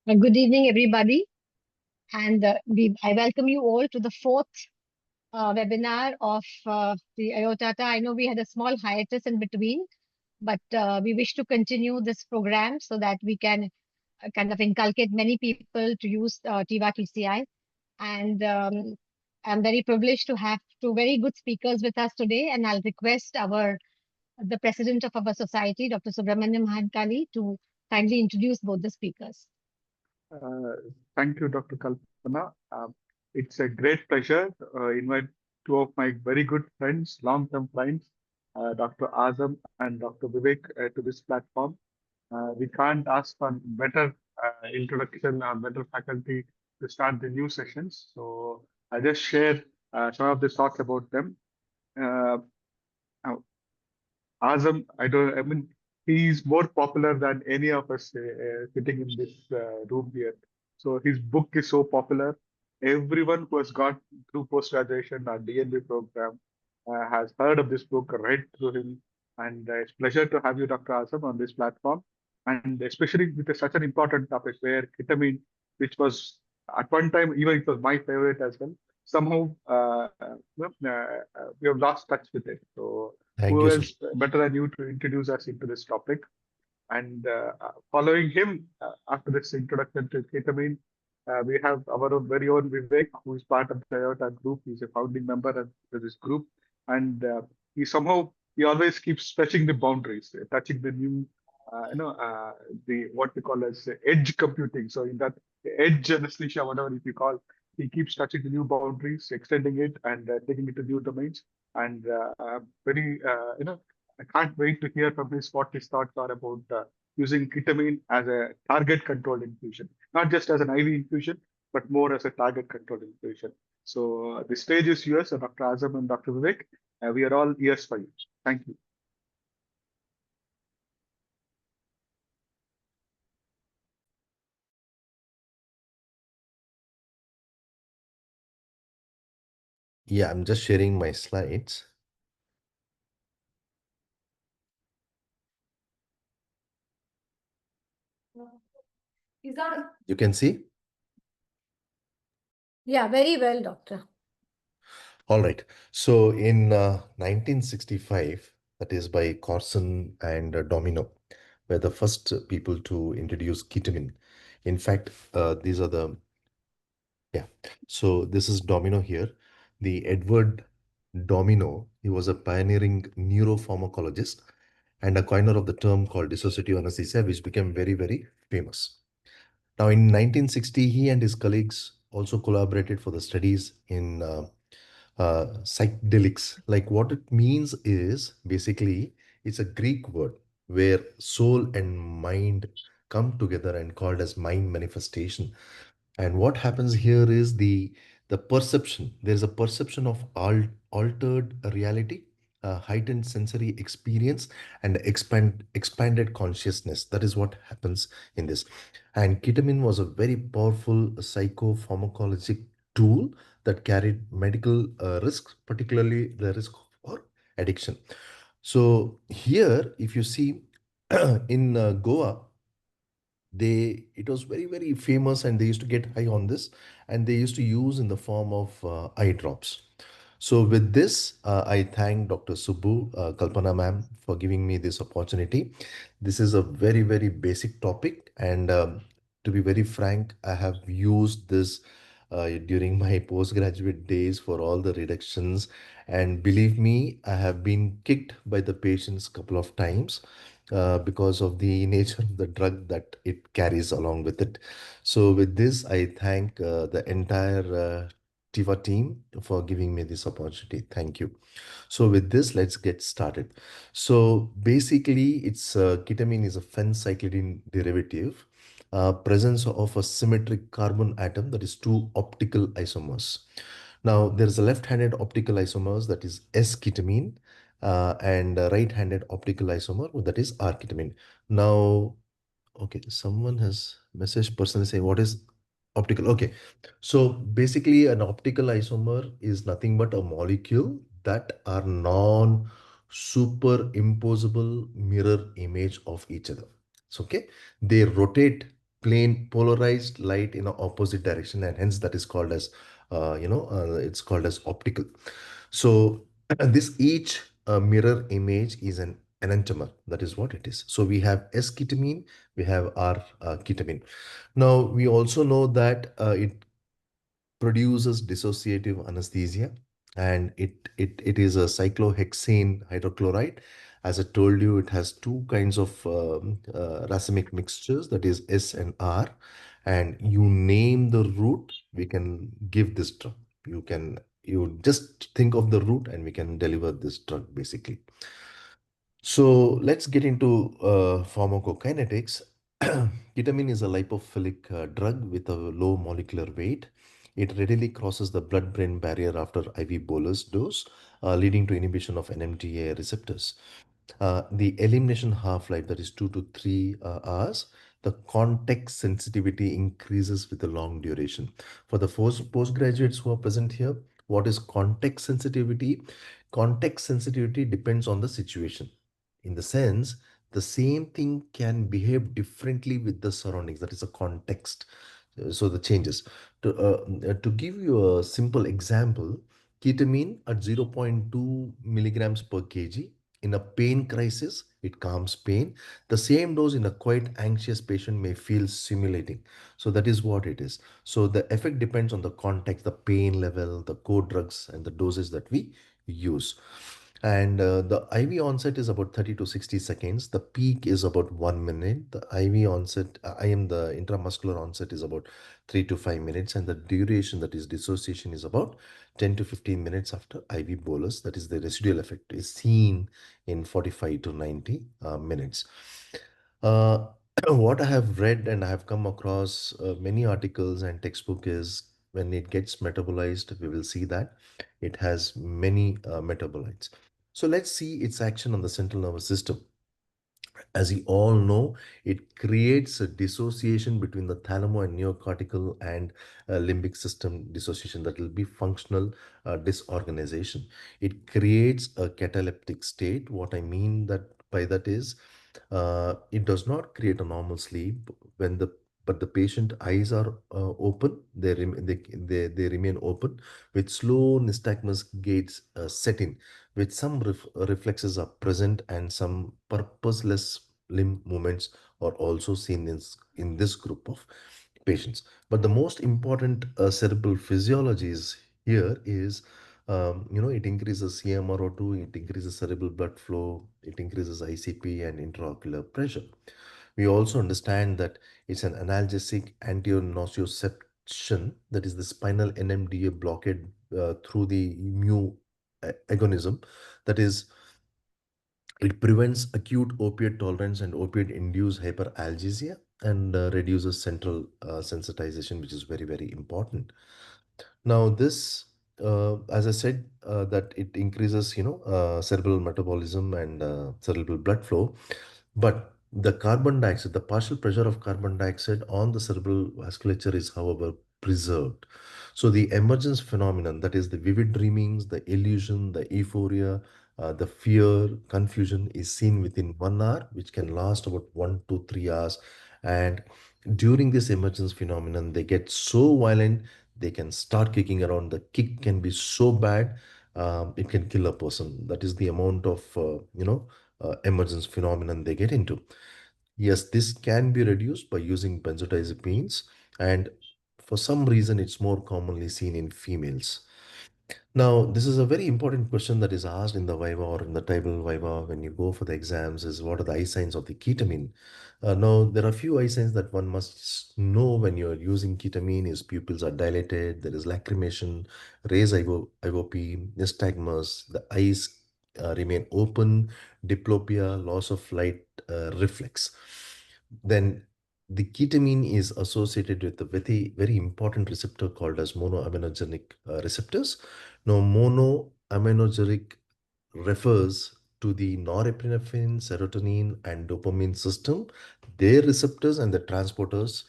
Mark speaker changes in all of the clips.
Speaker 1: Good evening, everybody, and I welcome you all to the fourth webinar of the IOTATA. I know we had a small hiatus in between, but we wish to continue this program so that we can kind of inculcate many people to use TIVA TCI. And I'm very privileged to have two very good speakers with us today, and I'll request the president of our society, Dr. Subramaniam Mahankali, to kindly introduce both the speakers.
Speaker 2: Uh, Thank you, Dr. Kalpana. It's a great pleasure invite two of my very good friends, long-term friends, Dr. Azam and Dr. Vivek, to this platform. We can't ask for better introduction or better faculty to start the new sessions. So I just share some of the thoughts about them. Uh, Azam, I mean, he's more popular than any of us sitting in this room here. So his book is so popular. Everyone who has got through post-graduation or DNB program has heard of this book, read through him. And it's pleasure to have you, Dr. Azam, on this platform. And especially with such an important topic where ketamine, which was at one time, even it was my favorite as well, somehow we have lost touch with it. So
Speaker 3: Thank
Speaker 2: who
Speaker 3: you so
Speaker 2: is better than you to introduce us into this topic? And following him, after this introduction to ketamine, we have our very own Vivek, who is part of the Toyota group. He's a founding member of this group, and he always keeps stretching the boundaries, touching the new, the what we call as edge computing. So in that edge anesthesia, whatever if you call, he keeps touching the new boundaries, extending it, and taking it to new domains. And very, I can't wait to hear from what his thoughts are about using ketamine as a target controlled infusion, not just as an IV infusion, but more as a target controlled infusion. So the stage is yours, Dr. Azam and Dr. Vivek. We are all ears for you. Thank you.
Speaker 3: Yeah, I'm just sharing my slides. You can see?
Speaker 1: Yeah, very well, doctor.
Speaker 3: All right. So in 1965, that is by Corson and Domino, were the first people to introduce ketamine. In fact, these are the, yeah. So this is Domino here. The Edward Domino, he was a pioneering neuropharmacologist and a coiner of the term called dissociative anesthesia, which became very, very famous. Now, in 1960, he and his colleagues also collaborated for the studies in psychedelics. Like what it means is basically it's a Greek word where soul and mind come together and called as mind manifestation. And what happens here is the perception. There's a perception of altered reality, heightened sensory experience, and expanded consciousness. That is what happens in this. And ketamine was a very powerful psychopharmacologic tool that carried medical risks, particularly the risk for addiction. So here, if you see in Goa, it was very, very famous, and they used to get high on this, and they used to use in the form of eye drops. So with this, I thank Dr. Subbu, Kalpana ma'am, for giving me this opportunity. This is a very, very basic topic, and to be very frank, I have used this during my postgraduate days for all the reductions, and believe me, I have been kicked by the patients couple of times because of the nature of the drug that it carries along with it. So with this, I thank the entire Tiva team for giving me this opportunity. Thank you. So with this, let's get started. So basically, it's ketamine is a phencyclidine derivative, presence of a symmetric carbon atom, that is two optical isomers. Now, there is a left-handed optical isomers, that is S-ketamine, and a right-handed optical isomer, that is R-ketamine. Now, okay, someone has messaged personally saying, what is optical? Okay, so basically an optical isomer is nothing but a molecule that are non-superimposable mirror image of each other. So, okay, they rotate plain polarized light in an opposite direction, and hence that is called as it's called as optical. So this each mirror image is an enantiomer. That is what it is. So we have S ketamine, we have R ketamine. Now we also know that it produces dissociative anesthesia, and it is a cyclohexane hydrochloride. As I told you, it has two kinds of racemic mixtures, that is S and R, and you name the route, we can give this drug. You just think of the route and we can deliver this drug basically. So let's get into pharmacokinetics. Ketamine is a lipophilic drug with a low molecular weight. It readily crosses the blood-brain barrier after IV bolus dose, leading to inhibition of NMDA receptors. The elimination half-life, that is 2 to 3 hours. The context sensitivity increases with the long duration. For the postgraduates who are present here, what is context sensitivity? Context sensitivity depends on the situation. In the sense, the same thing can behave differently with the surroundings. That is a context. So the changes. To give you a simple example, ketamine at zero point 0.2 milligrams per kg in a pain crisis, it calms pain. The same dose in a quite anxious patient may feel stimulating. So that is what it is. So the effect depends on the context, the pain level, the core drugs, and the doses that we use. And the IV onset is about 30 to 60 seconds. The peak is about 1 minute. The IV onset, the intramuscular onset is about 3 to 5 minutes. And the duration, that is dissociation, is about 10 to 15 minutes after IV bolus. That is the residual effect is seen in 45 to 90 minutes. Uh, what I have read and I have come across many articles and textbook is when it gets metabolized, we will see that it has many metabolites. So let's see its action on the central nervous system. As you all know, it creates a dissociation between the thalamo and neocortical and limbic system dissociation, that will be functional disorganization. It creates a cataleptic state. What I mean that by that is it does not create a normal sleep when the but the patient eyes are open, they remain open with slow nystagmus gaits set in, with some reflexes are present and some purposeless limb movements are also seen in this group of patients. But the most important cerebral physiology is here is it increases CMRO2, it increases cerebral blood flow, it increases ICP and intraocular pressure. We also understand that it's an analgesic anti-nociception, that is the spinal NMDA blockade through the mu agonism, that is it prevents acute opiate tolerance and opiate-induced hyperalgesia and reduces central sensitization, which is very, very important. Now, this, as I said, that it increases, cerebral metabolism and cerebral blood flow, but the carbon dioxide, the partial pressure of carbon dioxide on the cerebral vasculature is, however, preserved. So the emergence phenomenon, that is the vivid dreamings, the illusion, the euphoria, the fear, confusion is seen within 1 hour, which can last about 1 to 3 hours. And during this emergence phenomenon, they get so violent, they can start kicking around. The kick can be so bad, it can kill a person. That is the amount of, emergence phenomenon they get into. Yes, this can be reduced by using benzodiazepines, and for some reason, it's more commonly seen in females. Now, this is a very important question that is asked in the Viva or in the tribal Viva when you go for the exams is what are the eye signs of the ketamine? Now, there are few eye signs that one must know when you're using ketamine is pupils are dilated, there is lacrimation, raised IOP, nystagmus, the eyes remain open, diplopia, loss of light reflex. Then the ketamine is associated with a very, very important receptor called as monoaminogenic receptors. Now, monoaminogenic refers to the norepinephrine, serotonin, and dopamine system, their receptors and the transporters,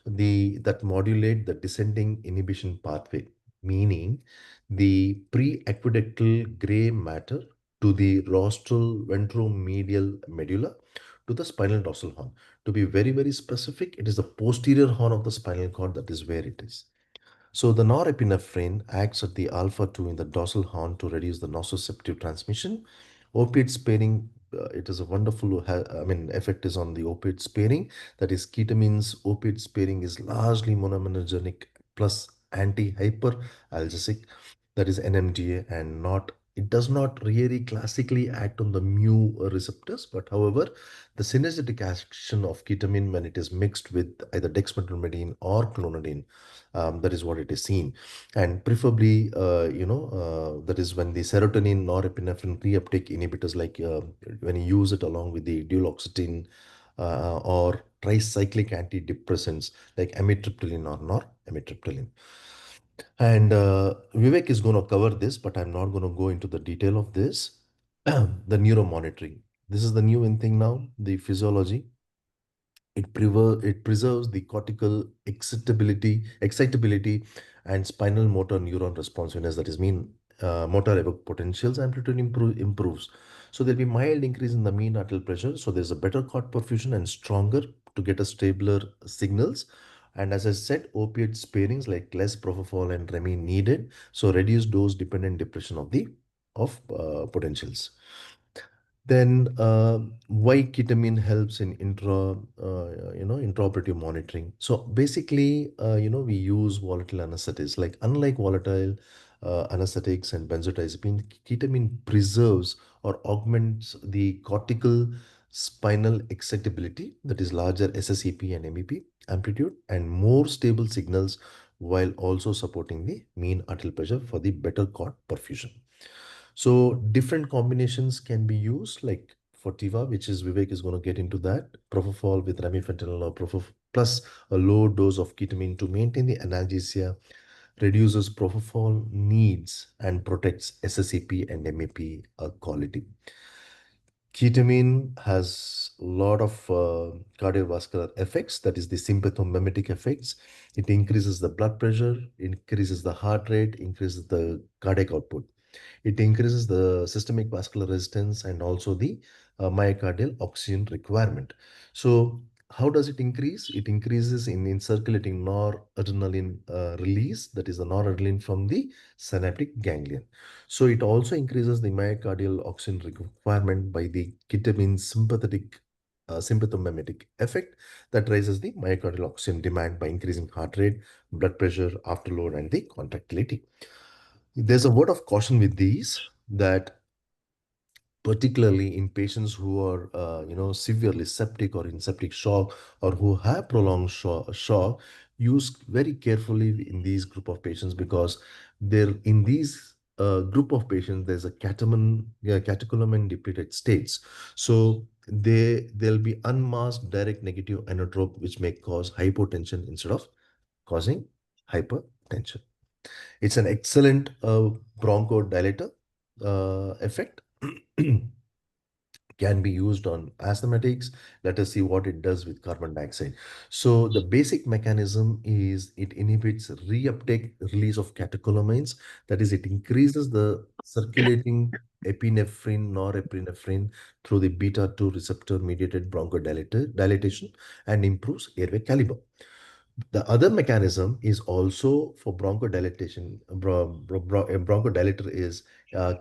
Speaker 3: that modulate the descending inhibition pathway, meaning the pre-aqueductal gray matter to the rostral ventromedial medulla to the spinal dorsal horn. To be very, very specific, it is the posterior horn of the spinal cord that is where it is. So the norepinephrine acts at the alpha 2 in the dorsal horn to reduce the nociceptive transmission. Opiate sparing, it is a wonderful, effect is on the opiate sparing. That is, ketamine's opiate sparing is largely monoaminergic plus anti-hyperalgesic, that is NMDA, and not, it does not really classically act on the mu receptors, but however, the synergetic action of ketamine when it is mixed with either dexmedetomidine or clonidine, that is what it is seen. And preferably, that is when the serotonin norepinephrine reuptake inhibitors, like when you use it along with the duloxetine or tricyclic antidepressants like amitriptyline or noramitriptyline. And Vivek is going to cover this, but I'm not going to go into the detail of this. The neuromonitoring. This is the new in thing now, the physiology. It preserves the cortical excitability and spinal motor neuron responsiveness. That is mean motor evoked potentials amplitude improves. So there'll be mild increase in the mean arterial pressure. So there's a better cord perfusion and stronger to get a stabler signals. And as I said, opiate sparings like less propofol and remi needed. So reduced dose dependent depression of the of potentials. Then why ketamine helps in intraoperative monitoring. So basically, we use volatile anesthetics. Like unlike volatile anesthetics and benzodiazepine, ketamine preserves or augments the cortical spinal excitability, that is larger SSEP and MEP amplitude, and more stable signals, while also supporting the mean arterial pressure for the better cord perfusion. So different combinations can be used, like for Tiva, which is Vivek is going to get into that, propofol with remifentanil or propofol plus a low dose of ketamine to maintain the analgesia, reduces propofol needs and protects SSEP and MAP quality. Ketamine has a lot of cardiovascular effects, that is the sympathomimetic effects. It increases the blood pressure, increases the heart rate, increases the cardiac output. It increases the systemic vascular resistance and also the myocardial oxygen requirement. So, how does it increase? It increases in circulating noradrenaline release, that is the noradrenaline from the synaptic ganglion. So, it also increases the myocardial oxygen requirement by the ketamine sympathetic sympathomimetic effect that raises the myocardial oxygen demand by increasing heart rate, blood pressure, afterload, and the contractility. There's a word of caution with these, that particularly in patients who are severely septic or in septic shock, or who have prolonged shock, use very carefully in these group of patients, because there in these group of patients there's a catecholamine depleted states. So they'll be unmasked direct negative inotrope, which may cause hypotension instead of causing hypertension. It's an excellent bronchodilator effect. Can be used on asthmatics. Let us see what it does with carbon dioxide. So the basic mechanism is it inhibits reuptake release of catecholamines. That is, it increases the circulating epinephrine, norepinephrine through the beta 2 receptor mediated bronchodilator dilatation, and improves airway caliber. The other mechanism is also for bronchodilation. Bronchodilator is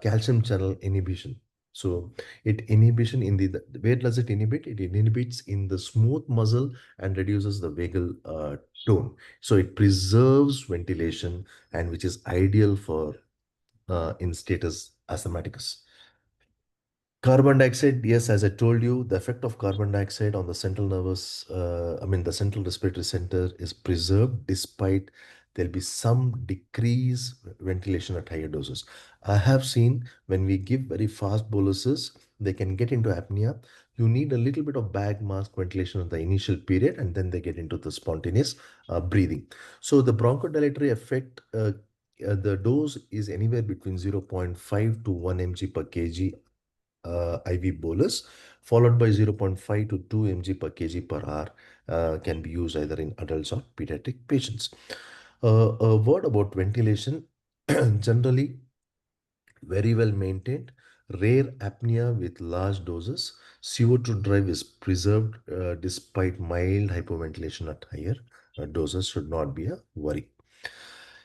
Speaker 3: calcium channel inhibition. So it inhibition in where does it inhibit? It inhibits in the smooth muscle and reduces the vagal tone. So it preserves ventilation, and which is ideal for in status asthmaticus. Carbon dioxide, yes, as I told you, the effect of carbon dioxide on the central nervous, the central respiratory center is preserved despite there'll be some decrease ventilation at higher doses. I have seen when we give very fast boluses, they can get into apnea. You need a little bit of bag mask ventilation in the initial period, and then they get into the spontaneous breathing. So the bronchodilatory effect, the dose is anywhere between zero point 0.5 to 1 mg per kg IV bolus, followed by zero point 0.5 to 2 mg per kg per hour, can be used either in adults or pediatric patients. A word about ventilation. Generally, very well maintained, rare apnea with large doses. CO2 drive is preserved despite mild hypoventilation at higher doses should not be a worry.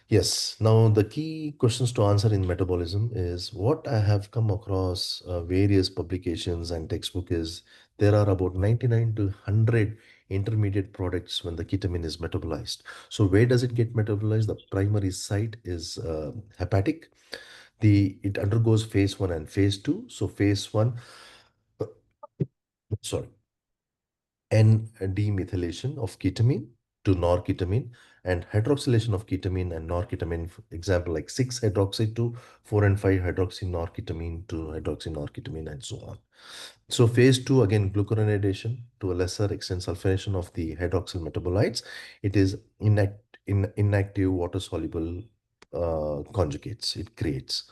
Speaker 3: Yes. Now, the key questions to answer in metabolism is what I have come across various publications and textbook is there are about 99 to 100 intermediate products when the ketamine is metabolized. So, where does it get metabolized? The primary site is hepatic. It undergoes phase one and phase two. So, phase one, sorry, N-demethylation of ketamine to norketamine and hydroxylation of ketamine and norketamine, for example, like 6-hydroxy to 4 and 5-hydroxy norketamine to hydroxy norketamine and so on. So phase two, again, glucuronidation, to a lesser extent sulfonation of the hydroxyl metabolites. It is inactive water-soluble conjugates it creates.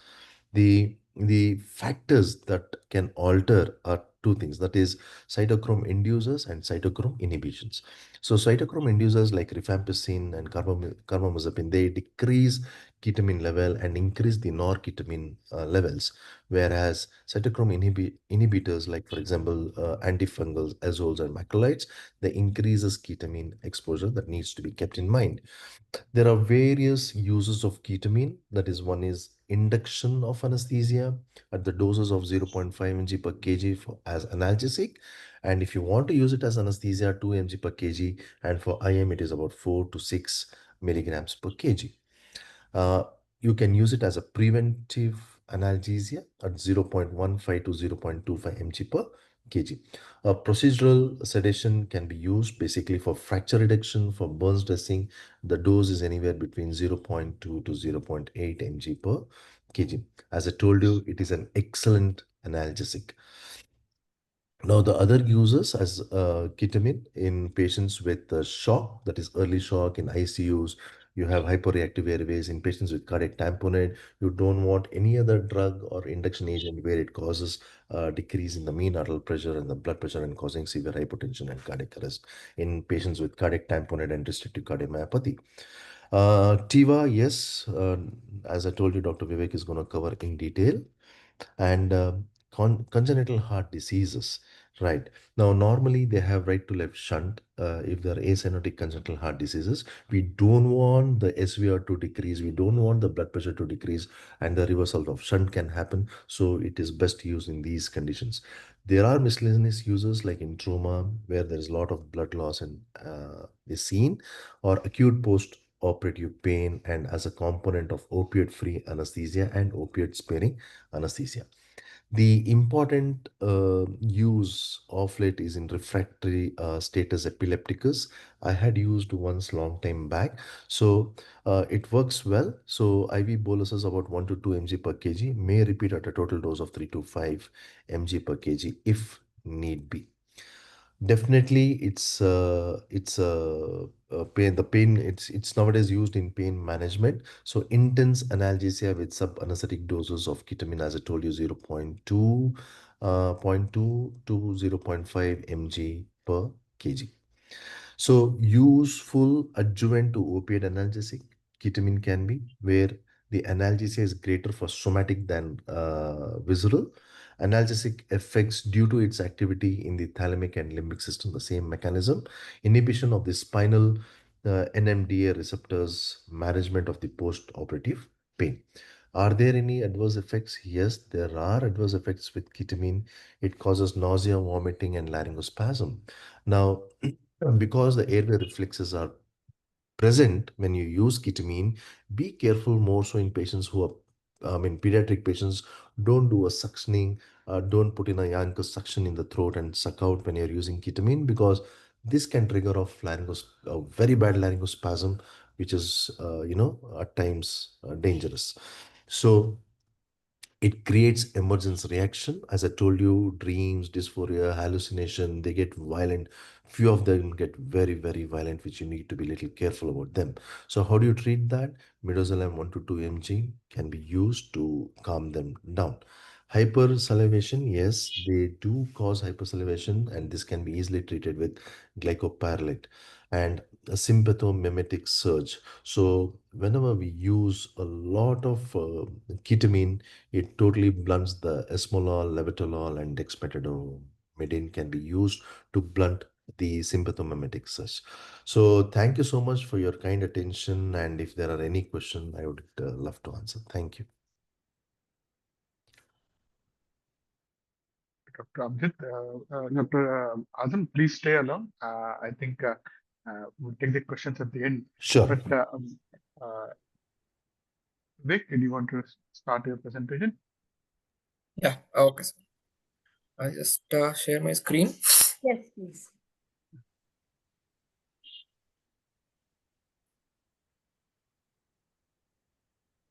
Speaker 3: The factors that can alter are two things, that is cytochrome inducers and cytochrome inhibitions. So cytochrome inducers like rifampicin and carbamazepine, they decrease ketamine level and increase the norketamine levels, whereas cytochrome inhibitors like, for example, antifungals, azoles, and macrolides, they increases ketamine exposure that needs to be kept in mind. There are various uses of ketamine. That is, one is induction of anesthesia at the doses of 0.5 mg per kg as analgesic. And if you want to use it as anesthesia, 2 mg per kg. And for IM, it is about 4 to 6 milligrams per kg. Uh, you can use it as a preventive analgesia at 0.15 to 0.25 mg per kg. Procedural sedation can be used basically for fracture reduction, for burns dressing. The dose is anywhere between 0.2 to 0.8 mg per kg. As I told you, it is an excellent analgesic. Now, the other uses as ketamine in patients with shock, that is early shock in ICUs, you have hyperreactive airways in patients with cardiac tamponade. You don't want any other drug or induction agent where it causes decrease in the mean arterial pressure and the blood pressure and causing severe hypotension and cardiac arrest in patients with cardiac tamponade and restrictive cardiomyopathy. TIVA, yes, as I told you, Dr. Vivek is going to cover in detail. And congenital heart diseases, right? Now normally they have right to left shunt. If there are acyanotic congenital heart diseases, we don't want the SVR to decrease, we don't want the blood pressure to decrease, and the reversal of shunt can happen. So it is best used in these conditions. There are miscellaneous uses like in trauma where there is a lot of blood loss and is seen, or acute post operative pain, and as a component of opioid free anesthesia and opioid sparing anesthesia. The important use of late is in refractory status epilepticus. I had used once long time back, so it works well. So IV boluses about 1 to 2 mg per kg, may repeat at a total dose of 3 to 5 mg per kg if need be. Definitely, it's pain. The pain, it's nowadays used in pain management. So intense analgesia with sub-anesthetic doses of ketamine, as I told you, 0.2, zero point 0.2 to 0.5 mg per kg. So useful adjuvant to opiate analgesic, ketamine can be, where the analgesia is greater for somatic than visceral. Analgesic effects due to its activity in the thalamic and limbic system, the same mechanism. Inhibition of the spinal NMDA receptors, management of the post-operative pain. Are there any adverse effects? Yes, there are adverse effects with ketamine. It causes nausea, vomiting, and laryngospasm. Now, because the airway reflexes are present when you use ketamine, be careful more so in patients who are, pediatric patients. Don't do a suctioning, don't put in a yank suction in the throat and suck out when you're using ketamine, because this can trigger off a very bad laryngospasm, which is, at times dangerous. So, it creates emergence reaction. As I told you, dreams, dysphoria, hallucination, they get violent. Few of them get very, very violent, which you need to be a little careful about them. So how do you treat that? Midazolam 1 to 2 mg can be used to calm them down. Hypersalivation, yes, they do cause hypersalivation, and this can be easily treated with glycopyrrolate and a sympathomimetic surge. So whenever we use a lot of ketamine, it totally blunts the esmolol, levotalol, and dexmedetomidine. metformin can be used to blunt the sympathomimetic surge. So thank you so much for your kind attention. And if there are any questions, I would love to answer. Thank you.
Speaker 2: Dr. Abhijit, Dr. Azam, please stay along. I think we'll take the questions at the end.
Speaker 3: Sure.
Speaker 2: But uh, Vivek, do you want to start your presentation?
Speaker 4: Yeah, okay, sir. I'll just share my screen.
Speaker 1: Yes, please.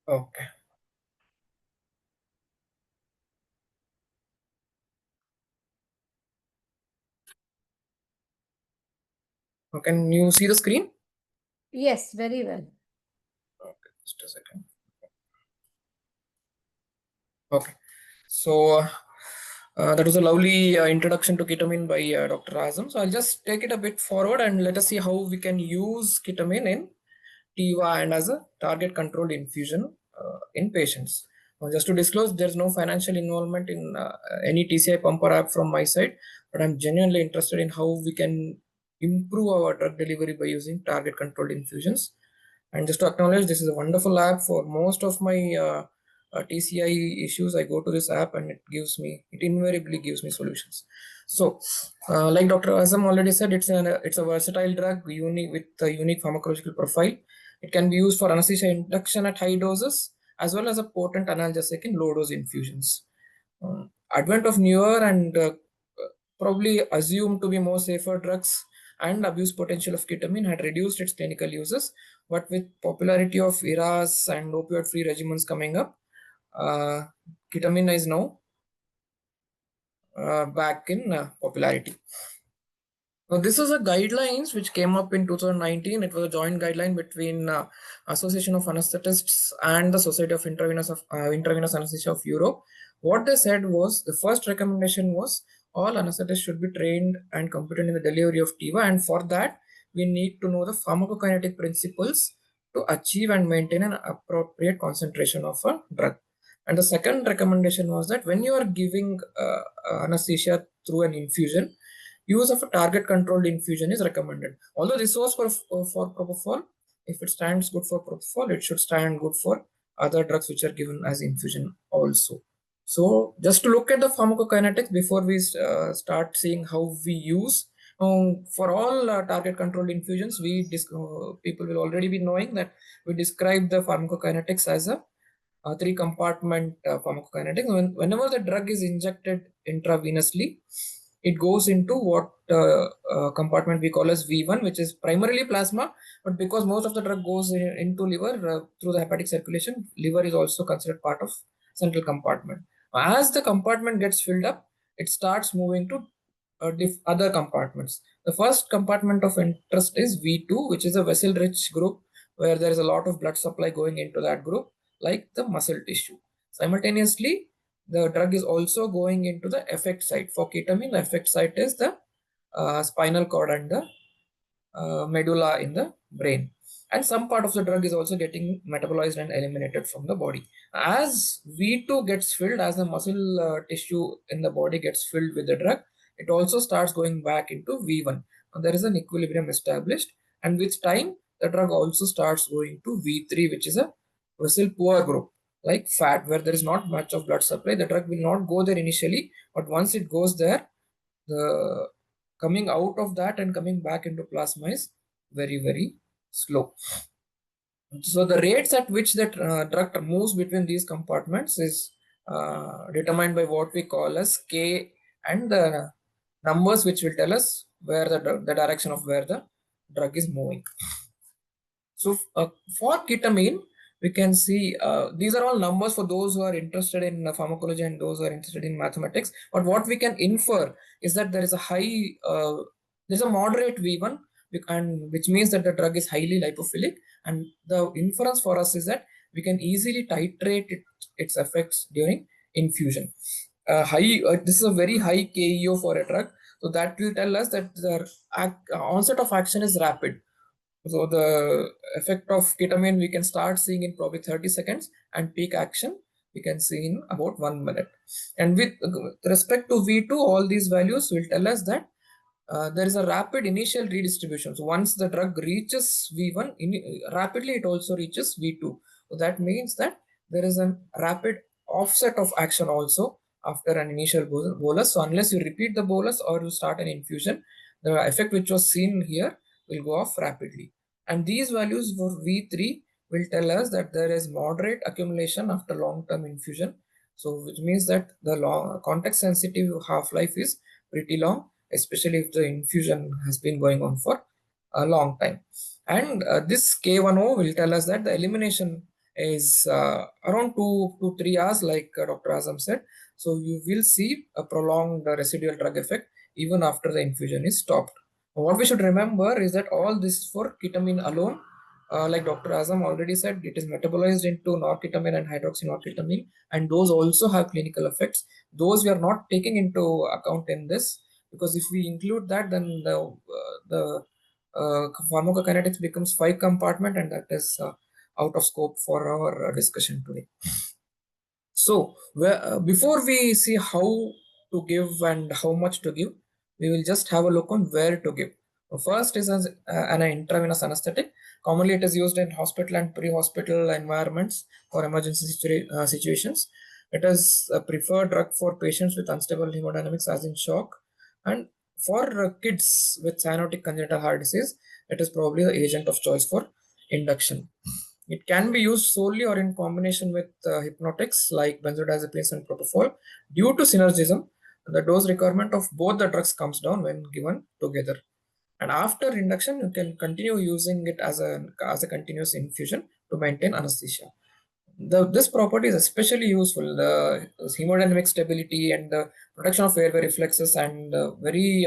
Speaker 4: Okay. Can you see the screen?
Speaker 1: Yes, very well.
Speaker 4: Okay, just a second. Okay. So that was a lovely introduction to ketamine by Dr. Azam. So I'll just take it a bit forward and let us see how we can use ketamine in TIVA and as a target controlled infusion in patients. Just to disclose, there's no financial involvement in any TCI pumper app from my side, but I'm genuinely interested in how we can improve our drug delivery by using target controlled infusions. And just to acknowledge, this is a wonderful app for most of my TCI issues. I go to this app and it invariably gives me solutions. So, like Dr. Azam already said, it's a versatile drug, unique with a unique pharmacological profile. It can be used for anesthesia induction at high doses, as well as a potent analgesic in low dose infusions. Advent of newer and probably assumed to be more safer drugs and abuse potential of ketamine had reduced its clinical uses, but with popularity of ERAs and opioid-free regimens coming up, ketamine is now back in popularity. Now, this is a guidelines which came up in 2019. It was a joint guideline between Association of Anesthetists and the Society of Intravenous Anesthesia of Europe. What they said was the first recommendation was all anesthetists should be trained and competent in the delivery of TIVA, and for that we need to know the pharmacokinetic principles to achieve and maintain an appropriate concentration of a drug. And the second recommendation was that when you are giving anesthesia through an infusion, use of a target controlled infusion is recommended. Although this was for propofol, if it stands good for propofol, it should stand good for other drugs which are given as infusion also. So just to look at the pharmacokinetics before we start seeing how we use, for all target controlled infusions, people will already be knowing that we describe the pharmacokinetics as a three compartment pharmacokinetics. Whenever the drug is injected intravenously, it goes into what compartment we call as V1, which is primarily plasma, but because most of the drug goes into liver through the hepatic circulation, liver is also considered part of central compartment. As the compartment gets filled up, it starts moving to other compartments. The first compartment of interest is V2, which is a vessel rich group where there is a lot of blood supply going into that group, like the muscle tissue. Simultaneously, the drug is also going into the effect site. For ketamine, the effect site is the spinal cord and the medulla in the brain. And some part of the drug is also getting metabolized and eliminated from the body. As V2 gets filled, as the muscle tissue in the body gets filled with the drug, it also starts going back into V1. And there is an equilibrium established. And with time, the drug also starts going to V3, which is a vessel poor group, like fat, where there is not much of blood supply. The drug will not go there initially, but once it goes there, the coming out of that and coming back into plasma is very, very slow. So the rates at which that drug moves between these compartments is determined by what we call as K and the numbers which will tell us where the direction of where the drug is moving. So for ketamine, we can see these are all numbers for those who are interested in pharmacology and those who are interested in mathematics. But what we can infer is that there is there's a moderate V1, and which means that the drug is highly lipophilic. And the inference for us is that we can easily titrate its effects during infusion. This is a very high KEO for a drug, so that will tell us that the onset of action is rapid. So the effect of ketamine we can start seeing in probably 30 seconds, and peak action we can see in about 1 minute. And with respect to V2, all these values will tell us that there is a rapid initial redistribution. So once the drug reaches V1, rapidly it also reaches V2. So that means that there is a rapid offset of action also after an initial bolus. So unless you repeat the bolus or you start an infusion, the effect which was seen here will go off rapidly. And these values for V3 will tell us that there is moderate accumulation after long-term infusion. So which means that the long context sensitive half-life is pretty long, especially if the infusion has been going on for a long time. And this K10 will tell us that the elimination is around 2 to 3 hours, like Dr. Azam said. So you will see a prolonged residual drug effect even after the infusion is stopped. What we should remember is that all this for ketamine alone, like Dr. Azam already said, it is metabolized into norketamine and hydroxynorketamine, and those also have clinical effects. Those we are not taking into account in this, because if we include that, then the pharmacokinetics becomes 5-compartment, and that is out of scope for our discussion today. So before we see how to give and how much to give, we will just have a look on where to give. First is as an intravenous anesthetic. Commonly, it is used in hospital and pre-hospital environments for emergency situations. It is a preferred drug for patients with unstable hemodynamics, as in shock. And for kids with cyanotic congenital heart disease, it is probably the agent of choice for induction. It can be used solely or in combination with hypnotics like benzodiazepines and propofol. Due to synergism, the dose requirement of both the drugs comes down when given together. And after induction, you can continue using it as a continuous infusion to maintain anesthesia. This property is especially useful. The hemodynamic stability and the protection of airway reflexes and very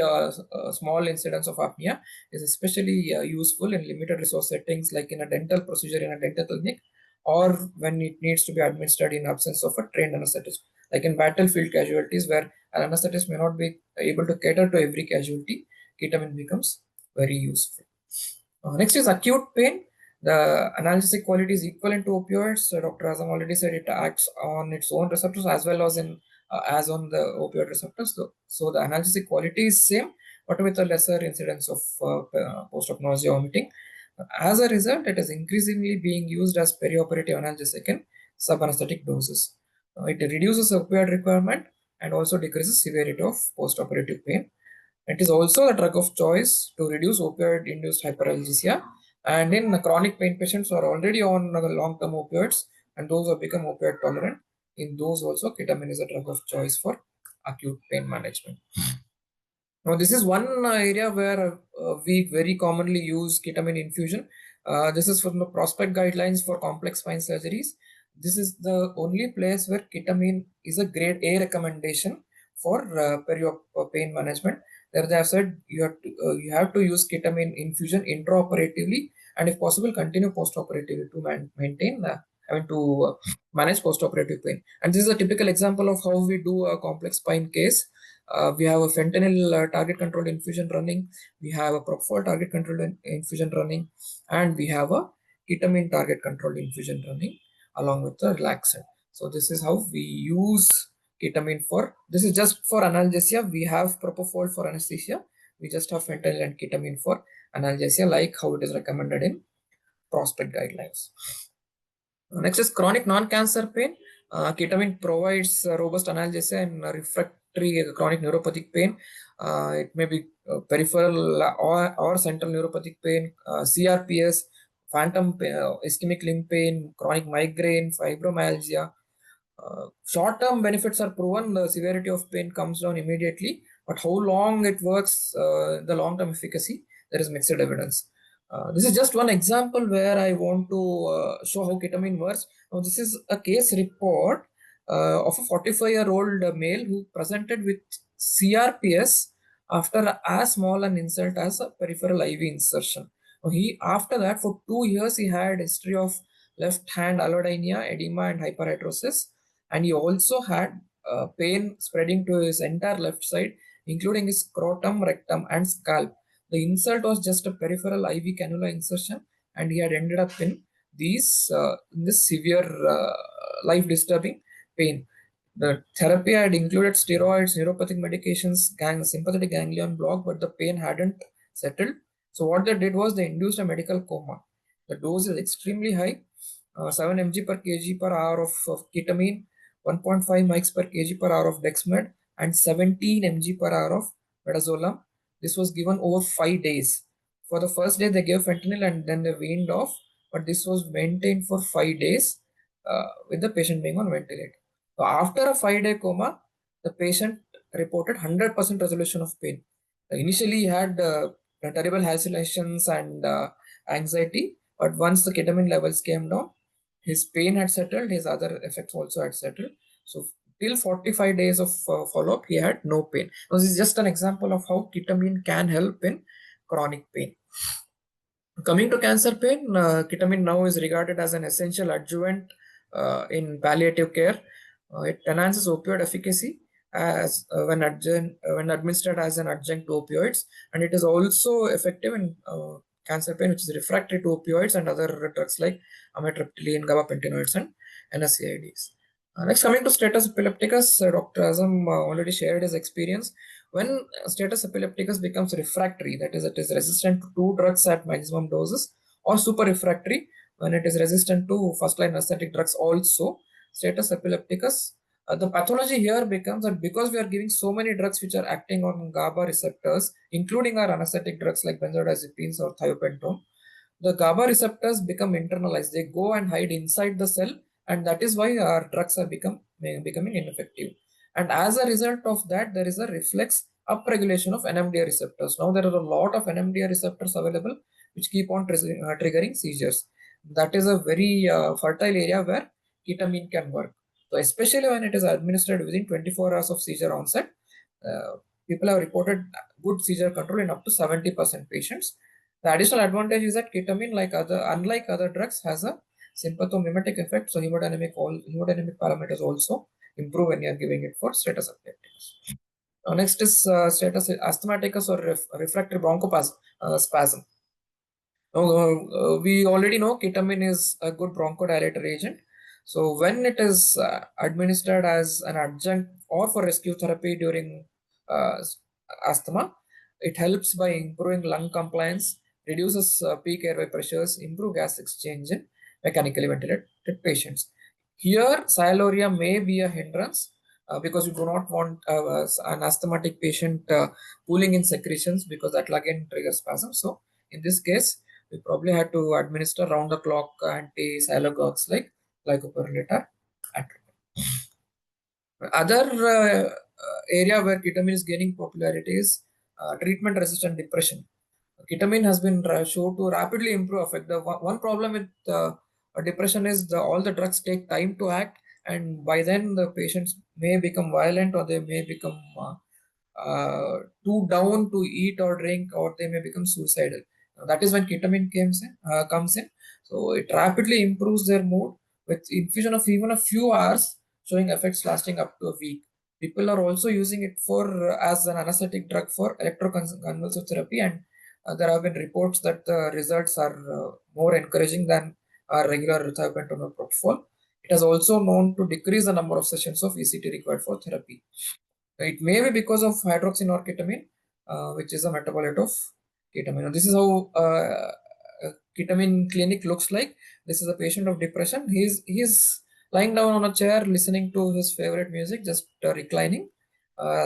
Speaker 4: small incidence of apnea is especially useful in limited resource settings, like in a dental procedure in a dental clinic, or when it needs to be administered in absence of a trained anesthetist, like in battlefield casualties where an anesthetist may not be able to cater to every casualty. Ketamine becomes very useful. Next is acute pain. The analgesic quality is equivalent to opioids. Dr. Azam already said it acts on its own receptors as well as on the opioid receptors. So the analgesic quality is same, but with a lesser incidence of post-op nausea, vomiting. As a result, it is increasingly being used as perioperative analgesic in subanesthetic doses. It reduces opioid requirement and also decreases severity of post-operative pain. It is also a drug of choice to reduce opioid-induced hyperalgesia. And in chronic pain patients who are already on long-term opioids and those who have become opioid tolerant, in those also ketamine is a drug of choice for acute pain management. Now, this is one area where we very commonly use ketamine infusion. This is from the prospect guidelines for complex spine surgeries. This is the only place where ketamine is a grade A recommendation for peri-op pain management. There they have said you have to use ketamine infusion intraoperatively, and if possible, continue postoperatively to maintain manage postoperative pain. And this is a typical example of how we do a complex spine case. We have a fentanyl target controlled infusion running, we have a propofol target controlled infusion running, and we have a ketamine target controlled infusion running along with the relaxant. So this is how we use ketamine for, this is just for analgesia. We have propofol for anesthesia. We just have fentanyl and ketamine for analgesia, like how it is recommended in prospect guidelines. Next is chronic non-cancer pain. Ketamine provides robust analgesia in refractory chronic neuropathic pain. It may be peripheral or central neuropathic pain, CRPS, phantom pain, ischemic limb pain, chronic migraine, fibromyalgia. Short-term benefits are proven. The severity of pain comes down immediately, but how long it works, the long-term efficacy, there is mixed evidence. This is just one example where I want to show how ketamine works. Now, this is a case report of a 45-year-old male who presented with CRPS after as small an insult as a peripheral IV insertion. Now, after that, for 2 years, he had history of left hand allodynia, edema, and hyperhidrosis, and he also had pain spreading to his entire left side, including his scrotum, rectum, and scalp. The insult was just a peripheral IV cannula insertion, and he had ended up in this severe life-disturbing pain. The therapy had included steroids, neuropathic medications, sympathetic ganglion block, but the pain hadn't settled. So what they did was they induced a medical coma. The dose is extremely high, 7 mg per kg per hour of ketamine, 1.5 mics per kg per hour of dexmed, and 17 mg per hour of midazolam. This was given over 5 days. For the first day, they gave fentanyl and then they weaned off, but this was maintained for 5 days with the patient being on ventilator. So after a 5-day coma, the patient reported 100% resolution of pain. Initially, he had terrible hallucinations and anxiety, but once the ketamine levels came down, his pain had settled, his other effects also had settled. So till 45 days of follow-up, he had no pain. Now, this is just an example of how ketamine can help in chronic pain. Coming to cancer pain, ketamine now is regarded as an essential adjuvant in palliative care. It enhances opioid efficacy as when administered as an adjunct to opioids, and it is also effective in cancer pain, which is refractory to opioids and other drugs like amitriptyline, gabapentinoids, and NSAIDs. Next, coming to status epilepticus, Dr. Azam already shared his experience. When status epilepticus becomes refractory, that is, it is resistant to 2 drugs at maximum doses, or super refractory, when it is resistant to first-line anesthetic drugs also, status epilepticus, the pathology here becomes that because we are giving so many drugs which are acting on GABA receptors, including our anesthetic drugs like benzodiazepines or thiopentone, the GABA receptors become internalized. They go and hide inside the cell, and that is why our drugs are becoming ineffective. And as a result of that, there is a reflex upregulation of NMDA receptors. Now there are a lot of NMDA receptors available which keep on triggering seizures. That is a very fertile area where ketamine can work. So especially when it is administered within 24 hours of seizure onset, people have reported good seizure control in up to 70% patients. The additional advantage is that ketamine, unlike other drugs, has a sympathomimetic effect. So hemodynamic parameters also improve when you are giving it for status epilepticus. Next is status asthmaticus or refractory bronchospasm. We already know ketamine is a good bronchodilator agent. So when it is administered as an adjunct or for rescue therapy during asthma, it helps by improving lung compliance, reduces peak airway pressures, improve gas exchange in mechanically ventilated patients. Here, sialorrhea may be a hindrance because you do not want an asthmatic patient pooling in secretions because that will again trigger spasm. So in this case, we probably had to administer round-the-clock anti-sialogogues like glycopyrrolate or atropine. Other area where ketamine is gaining popularity is treatment-resistant depression. Ketamine has been shown to rapidly improve effect. The one problem with depression is all the drugs take time to act, and by then the patients may become violent or they may become too down to eat or drink, or they may become suicidal. That is when ketamine comes in. So it rapidly improves their mood with infusion of even a few hours, showing effects lasting up to a week. People are also using it for as an anesthetic drug for electroconvulsive therapy, and there have been reports that the results are more encouraging than regular thiopentone or propofol. It has also known to decrease the number of sessions of ECT required for therapy. It may be because of hydroxynorketamine, which is a metabolite of ketamine. Now, this is how a ketamine clinic looks like. This is a patient of depression. He's lying down on a chair, listening to his favorite music, just reclining.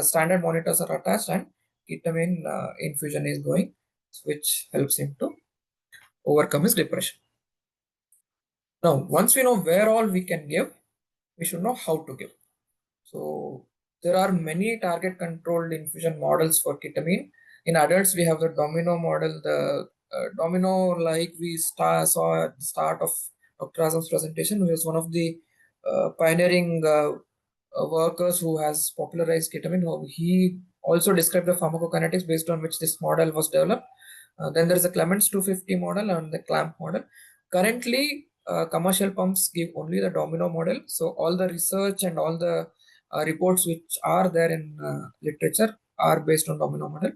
Speaker 4: Standard monitors are attached, and ketamine infusion is going, which helps him to overcome his depression. Now, once we know where all we can give, we should know how to give. So there are many target controlled infusion models for ketamine. In adults, we have the domino model. The domino, like we saw at the start of Dr. Azam's presentation, who is one of the pioneering workers who has popularized ketamine. He also described the pharmacokinetics based on which this model was developed. Then there is a Clements 250 model and the clamp model. Currently, commercial pumps give only the domino model. So all the research and all the reports which are there in literature are based on domino model.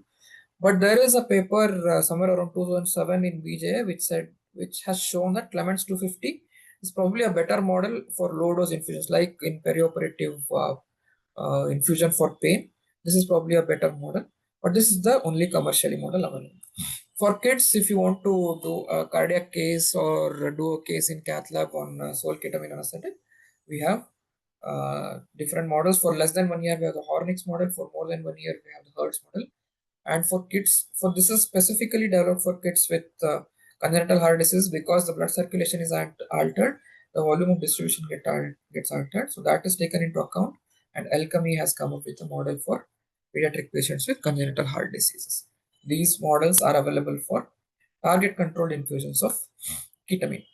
Speaker 4: But there is a paper somewhere around 2007 in BJ which has shown that Clements 250 is probably a better model for low dose infusions, like in perioperative infusion for pain. This is probably a better model, but this is the only commercially model available. For kids, if you want to do a cardiac case or do a case in cath lab on sole ketamine anesthetic, we have different models. For less than 1 year, we have the Hornicks model. For more than 1 year, we have the Hertz model. And for kids, for this is specifically developed for kids with congenital heart disease, because the blood circulation is altered, the volume of distribution gets altered. So that is taken into account. And Alchemy has come up with a model for pediatric patients with congenital heart diseases. These models are available for target controlled infusions of ketamine.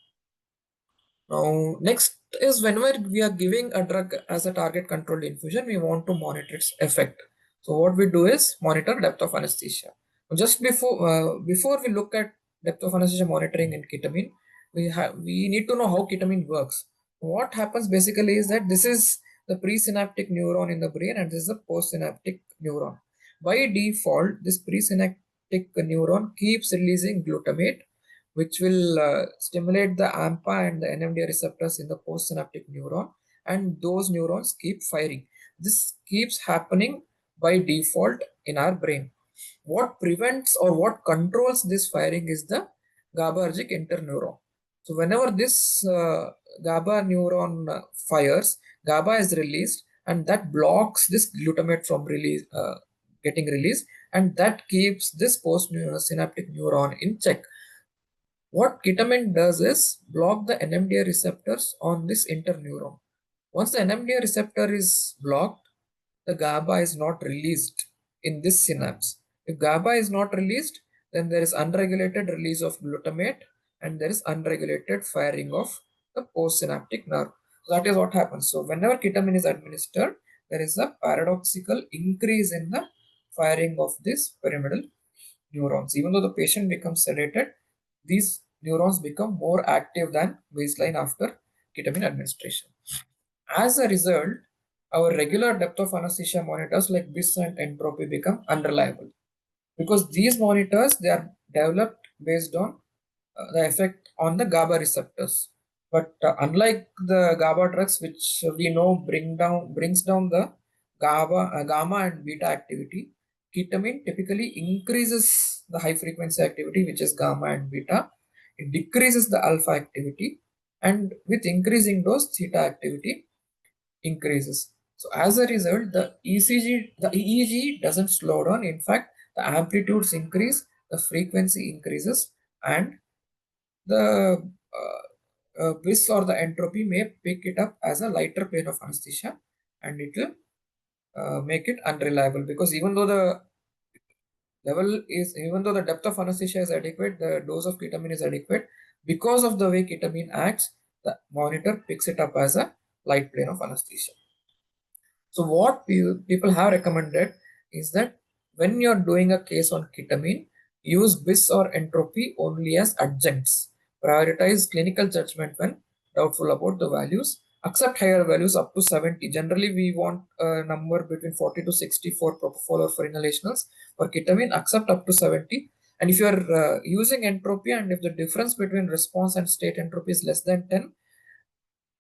Speaker 4: Now, next is whenever we are giving a drug as a target controlled infusion, we want to monitor its effect. So what we do is monitor depth of anesthesia. Just before we look at depth of anesthesia monitoring in ketamine, we need to know how ketamine works. What happens basically is that this is the presynaptic neuron in the brain and this is the postsynaptic neuron. By default, this presynaptic neuron keeps releasing glutamate, which will stimulate the AMPA and the NMDA receptors in the postsynaptic neuron, and those neurons keep firing. This keeps happening by default in our brain. What prevents or what controls this firing is the GABAergic interneuron. So whenever this GABA neuron fires, GABA is released, and that blocks this glutamate from getting released, and that keeps this postsynaptic neuron in check. What ketamine does is block the NMDA receptors on this interneuron. Once the NMDA receptor is blocked, the GABA is not released in this synapse. If GABA is not released, then there is unregulated release of glutamate and there is unregulated firing of the postsynaptic nerve. So that is what happens. So whenever ketamine is administered, there is a paradoxical increase in the firing of these pyramidal neurons. Even though the patient becomes sedated, these neurons become more active than baseline after ketamine administration. As a result, our regular depth of anesthesia monitors like BIS and entropy become unreliable, because these monitors, they are developed based on the effect on the GABA receptors. But unlike the GABA drugs, which we know brings down the gamma and beta activity, ketamine typically increases the high frequency activity, which is gamma and beta. It decreases the alpha activity, and with increasing dose, theta activity increases. So as a result, the EEG doesn't slow down. In fact, the amplitudes increase, the frequency increases, and the BIS or the entropy may pick it up as a lighter plane of anesthesia, and it will make it unreliable, because even though the depth of anesthesia is adequate, the dose of ketamine is adequate, because of the way ketamine acts, the monitor picks it up as a light plane of anesthesia. So what people have recommended is that when you're doing a case on ketamine, use BIS or entropy only as adjuncts. Prioritize clinical judgment when doubtful about the values. Accept higher values up to 70. Generally, we want a number between 40 to 60 for propofol or for inhalationals. For ketamine, accept up to 70. And if you're using entropy, and if the difference between response and state entropy is less than 10,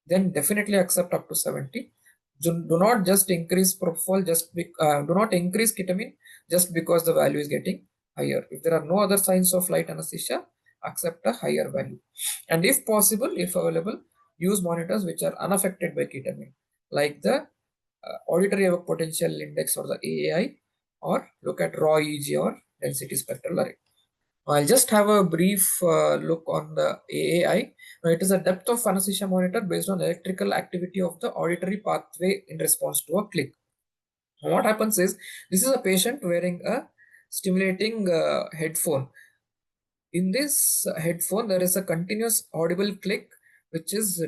Speaker 4: then definitely accept up to 70. Do not just increase propofol, do not increase ketamine just because the value is getting higher. If there are no other signs of light anesthesia, accept a higher value. And if possible, if available, use monitors which are unaffected by ketamine, like the auditory evoked potential index or the AAI, or look at raw EEG or density spectral array. I'll just have a brief look on the AAI. Now, it is a depth of anesthesia monitor based on electrical activity of the auditory pathway in response to a click. Now, what happens is, this is a patient wearing a stimulating headphone. In this headphone, there is a continuous audible click which is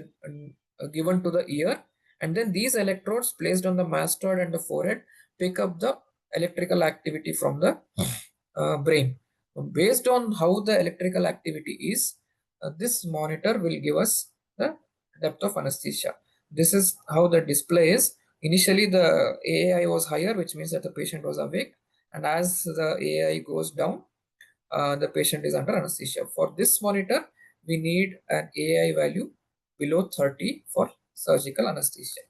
Speaker 4: given to the ear, and then these electrodes placed on the mastoid and the forehead pick up the electrical activity from the brain. Based on how the electrical activity is, this monitor will give us the depth of anesthesia. This is how the display is. Initially, the AAI was higher, which means that the patient was awake, and as the AAI goes down, the patient is under anesthesia. For this monitor, we need an AAI value below 30 for surgical anesthesia.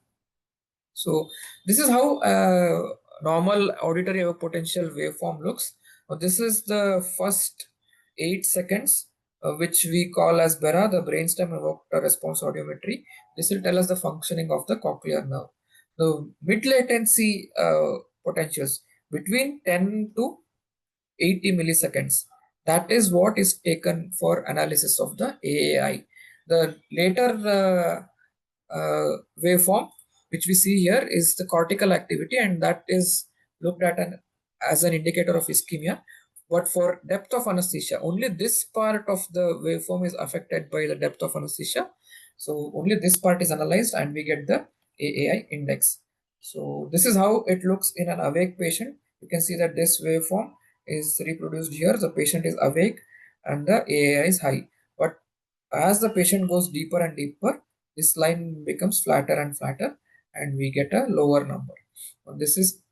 Speaker 4: So this is how normal auditory potential waveform looks. This is the first 8 seconds, which we call as BERA, the brainstem evoked response audiometry. This will tell us the functioning of the cochlear nerve. The mid latency potentials between 10 to 80 milliseconds. That is what is taken for analysis of the AAI. The later waveform which we see here is the cortical activity, and that is looked at as an indicator of ischemia. But for depth of anesthesia, only this part of the waveform is affected by the depth of anesthesia. So only this part is analyzed and we get the AAI index. So this is how it looks in an awake patient. You can see that this waveform is reproduced here. The patient is awake and the AAI is high. But as the patient goes deeper and deeper, this line becomes flatter and flatter and we get a lower number. This is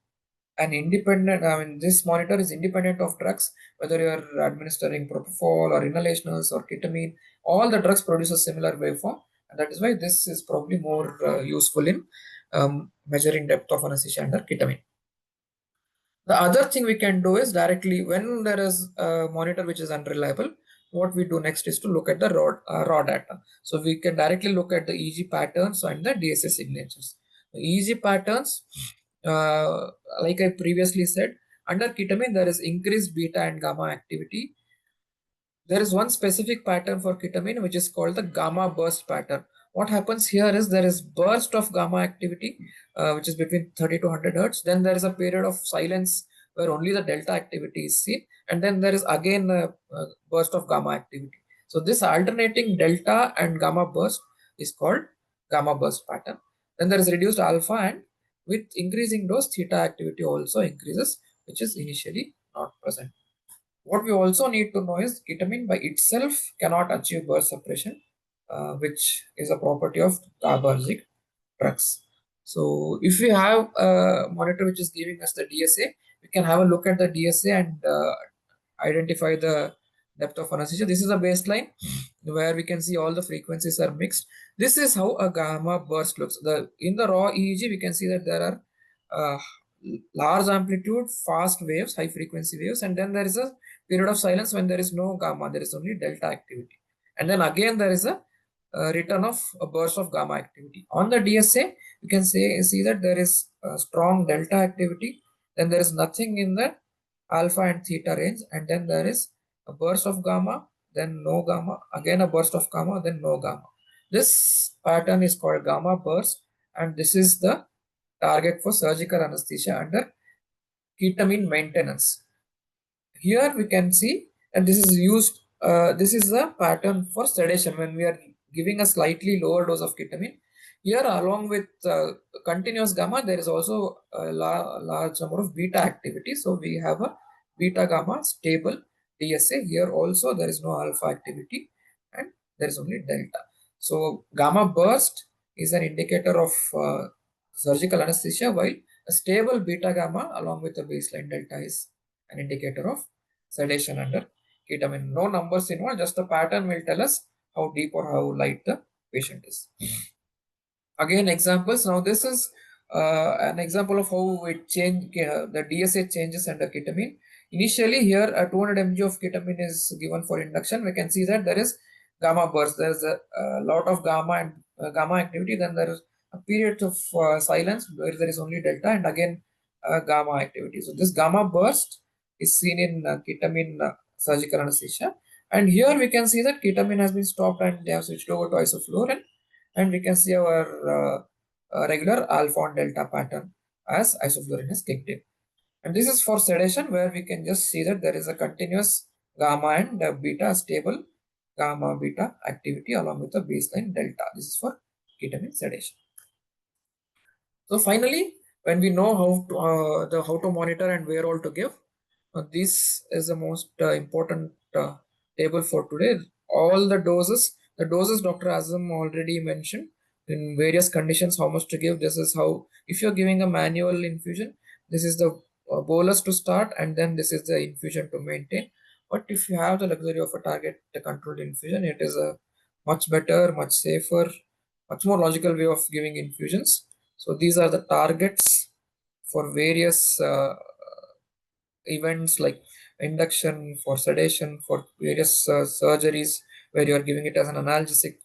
Speaker 4: an independent, this monitor is independent of drugs, whether you are administering propofol or inhalationals or ketamine, all the drugs produce a similar waveform. And that is why this is probably more useful in measuring depth of anesthesia under ketamine. The other thing we can do is directly when there is a monitor which is unreliable, what we do next is to look at the raw data. So we can directly look at the EEG patterns and the DSA signatures. The EEG patterns, like I previously said, under ketamine there is increased beta and gamma activity. There is one specific pattern for ketamine which is called the gamma burst pattern. What happens here is there is burst of gamma activity, which is between 30 to 100 hertz. Then there is a period of silence where only the delta activity is seen. And then there is again a burst of gamma activity. So this alternating delta and gamma burst is called gamma burst pattern. Then there is reduced alpha, and with increasing dose, theta activity also increases, which is initially not present. What we also need to know is ketamine by itself cannot achieve burst suppression, which is a property of GABAergic drugs. So if we have a monitor which is giving us the DSA, we can have a look at the DSA and identify the depth of anesthesia. This is a baseline where we can see all the frequencies are mixed. This is how a gamma burst looks. In the raw EEG, we can see that there are large amplitude, fast waves, high frequency waves, and then there is a period of silence when there is no gamma, there is only delta activity. And then again there is a return of a burst of gamma activity. On the DSA, you can see that there is a strong delta activity, then there is nothing in the alpha and theta range, and then there is a burst of gamma, then no gamma, again a burst of gamma, then no gamma. This pattern is called gamma burst, and this is the target for surgical anesthesia under ketamine maintenance. Here we can see, and this is used, this is a pattern for sedation when we are giving a slightly lower dose of ketamine. Here, along with continuous gamma, there is also a large number of beta activity. So we have a beta gamma stable DSA. Here also there is no alpha activity and there is only delta. So gamma burst is an indicator of surgical anesthesia, while a stable beta gamma along with the baseline delta is an indicator of sedation under ketamine. No numbers involved, just the pattern will tell us how deep or how light the patient is. Again, examples. Now this is an example of how it the DSA changes under ketamine. Initially here, a 200 mg of ketamine is given for induction. We can see that there is gamma burst. There is a lot of gamma and gamma activity. Then there is a period of silence where there is only delta, and again gamma activity. So this gamma burst is seen in ketamine surgical anesthesia. And here we can see that ketamine has been stopped and they have switched over to isoflurane, and we can see our regular alpha and delta pattern as isoflurane is kicked in. And this is for sedation, where we can just see that there is a continuous gamma and beta stable gamma beta activity along with the baseline delta. This is for ketamine sedation. So finally, when we know how to monitor and where all to give, this is the most important table for today. All the doses Dr. Azam already mentioned in various conditions how much to give. This is how, if you're giving a manual infusion, this is the bolus to start, and then this is the infusion to maintain. But if you have the luxury of a target controlled infusion, it is a much better, much safer, much more logical way of giving infusions. So these are the targets for various events like induction, for sedation, for various surgeries where you are giving it as an analgesic,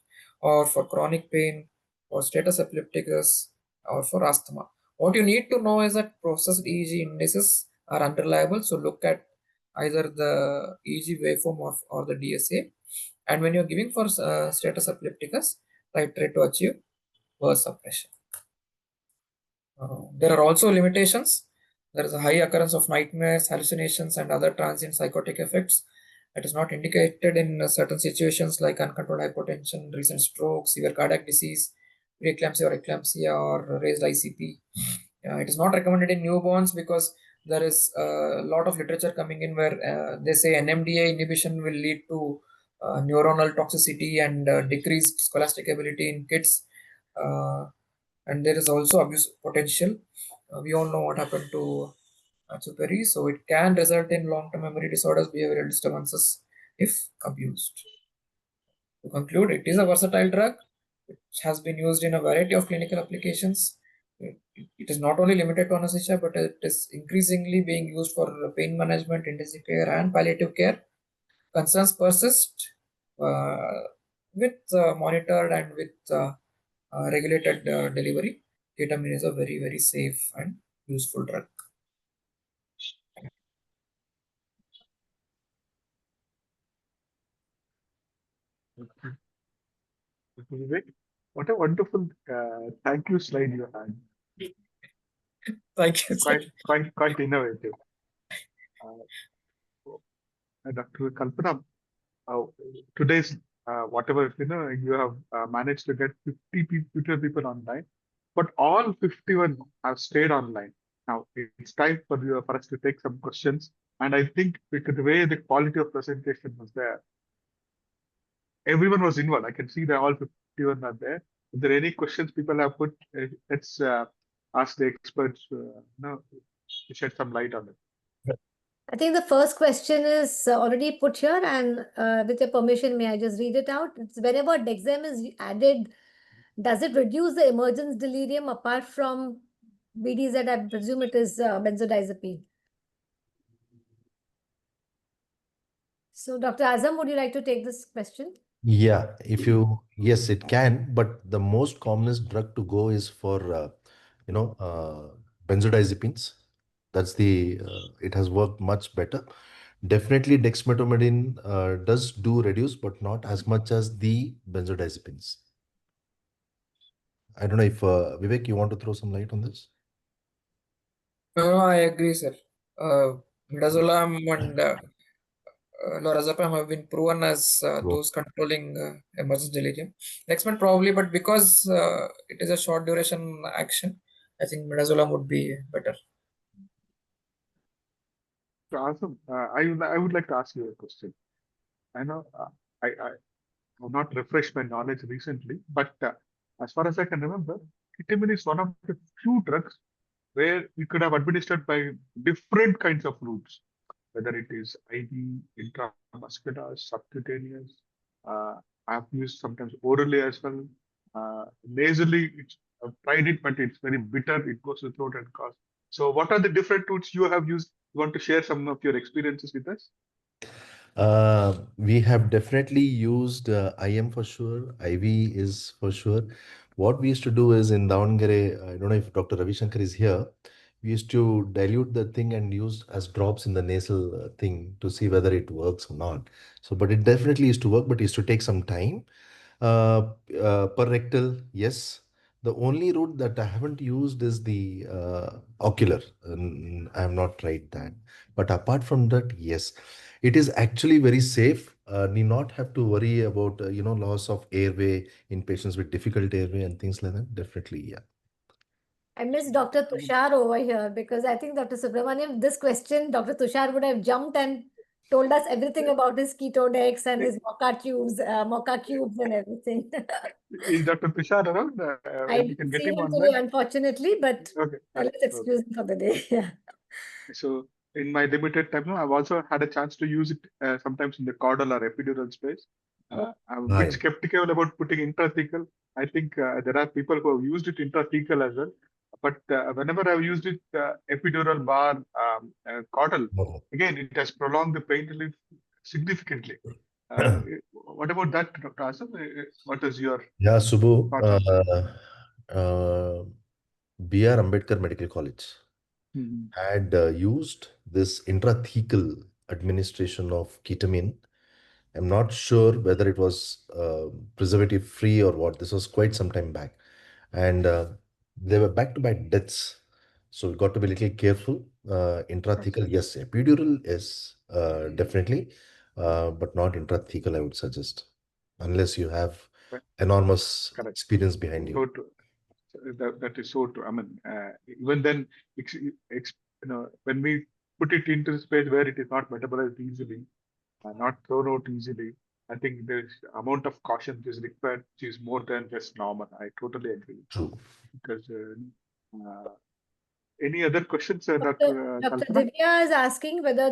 Speaker 4: or for chronic pain, or status epilepticus, or for asthma. What you need to know is that processed EEG indices are unreliable, so look at either the EEG waveform or the DSA. And when you're giving for status epilepticus, try to achieve burst suppression. There are also limitations. There is a high occurrence of nightmares, hallucinations, and other transient psychotic effects. It is not indicated in certain situations like uncontrolled hypotension, recent stroke, severe cardiac disease, preeclampsia or eclampsia, or raised ICP. It is not recommended in newborns because there is a lot of literature coming in where they say NMDA inhibition will lead to neuronal toxicity and decreased scholastic ability in kids. And there is also abuse potential. We all know what happened to Chuperi, so it can result in long-term memory disorders, behavioral disturbances if abused. To conclude, it is a versatile drug which has been used in a variety of clinical applications. It is not only limited to anesthesia, but it is increasingly being used for pain management, intensive care, and palliative care. Concerns persist uh, with monitored and with regulated delivery. Ketamine is a very, very safe and useful drug.
Speaker 2: Okay. Vivek, what a wonderful thank you slide you had.
Speaker 4: Thank you, sir.
Speaker 2: Quite innovative. Dr. Kalpana, uh, today's whatever you have managed to get 50 people online, but all 51 have stayed online. Now it's time for us to take some questions, and I think because the way the quality of presentation was there, everyone was involved. I can see that all 51 are there. If there are any questions people have put, let's ask the experts to shed some light on it.
Speaker 1: I think the first question is already put here, and with your permission, may I just read it out? It's whenever Dexam is added, does it reduce the emergence delirium apart from BDZ? I presume it is benzodiazepine. So, Dr. Azam, would you like to take this question?
Speaker 3: Yeah, yes, it can, but the most commonest drug to go is for, benzodiazepines. It has worked much better. Definitely dexmedetomidine does do reduce, but not as much as the benzodiazepines. I don't know if Vivek, you want to throw some light on this?
Speaker 4: I agree, sir. Midazolam and lorazepam have been proven as those controlling emergence delirium. Dexmet probably, but because it is a short duration action, I think midazolam would be better.
Speaker 2: So, Azam, I would like to ask you a question. I know I have not refreshed my knowledge recently, but as far as I can remember, ketamine is one of the few drugs where we could have administered by different kinds of routes, whether it is IV, intramuscular, subcutaneous. Uh, I've used sometimes orally as well. Nasally, I've tried it, but it's very bitter. It goes to the throat and cause. So, what are the different routes you have used? You want to share some of your experiences with us?
Speaker 3: We have definitely used IM for sure. IV is for sure. What we used to do is in Davangere, I don't know if Dr. Ravi Shankar is here. We used to dilute the thing and use as drops in the nasal thing to see whether it works or not. So, but it definitely used to work, but it used to take some time. Per rectal, yes. The only route that I haven't used is the ocular. I have not tried that. But apart from that, yes, it is actually very safe. Need not have to worry about loss of airway in patients with difficult airway and things like that. Definitely, yeah.
Speaker 1: I miss Dr. Tushar over here because I think Dr. Subramaniam, this question, Dr. Tushar would have jumped and told us everything about his keto decks and his mocha cubes and everything.
Speaker 2: Is Dr. Tushar around?
Speaker 1: I
Speaker 2: We can
Speaker 1: didn't
Speaker 2: get
Speaker 1: see
Speaker 2: him
Speaker 1: him today,
Speaker 2: online.
Speaker 1: unfortunately, but
Speaker 2: Okay,
Speaker 1: let's
Speaker 2: okay.
Speaker 1: excuse him for the day. Yeah.
Speaker 2: So in my limited time, I've also had a chance to use it sometimes in the caudal or epidural space. I'm a bit
Speaker 3: Right.
Speaker 2: skeptical about putting intrathecal. I think there are people who have used it intrathecal as well. But whenever I've used it epidural bar caudal,
Speaker 3: Okay.
Speaker 2: again, it has prolonged the pain relief significantly. What about that, Dr. Azam? What is your
Speaker 3: Yeah, Subbu,
Speaker 2: thoughts on that?
Speaker 3: B.R. Ambedkar Medical College
Speaker 2: Mhm.
Speaker 3: had used this intrathecal administration of ketamine. I'm not sure whether it was preservative free or what. This was quite some time back. And they were back to back deaths. So we got to be a little careful.
Speaker 2: Right.
Speaker 3: Intrathecal, yes. Epidural is definitely, but not intrathecal, I would suggest, unless you have
Speaker 2: Right.
Speaker 3: enormous
Speaker 2: Correct.
Speaker 3: experience behind you.
Speaker 2: So true. That is so true. I mean, even then, when we put it into the space where it is not metabolized easily, not thrown out easily, I think the amount of caution which is required, which is more than just normal. I totally agree.
Speaker 3: True.
Speaker 2: Because any other questions,
Speaker 1: Dr.
Speaker 2: Dr.
Speaker 1: Dr.
Speaker 2: Kalpana?
Speaker 1: Divya is asking whether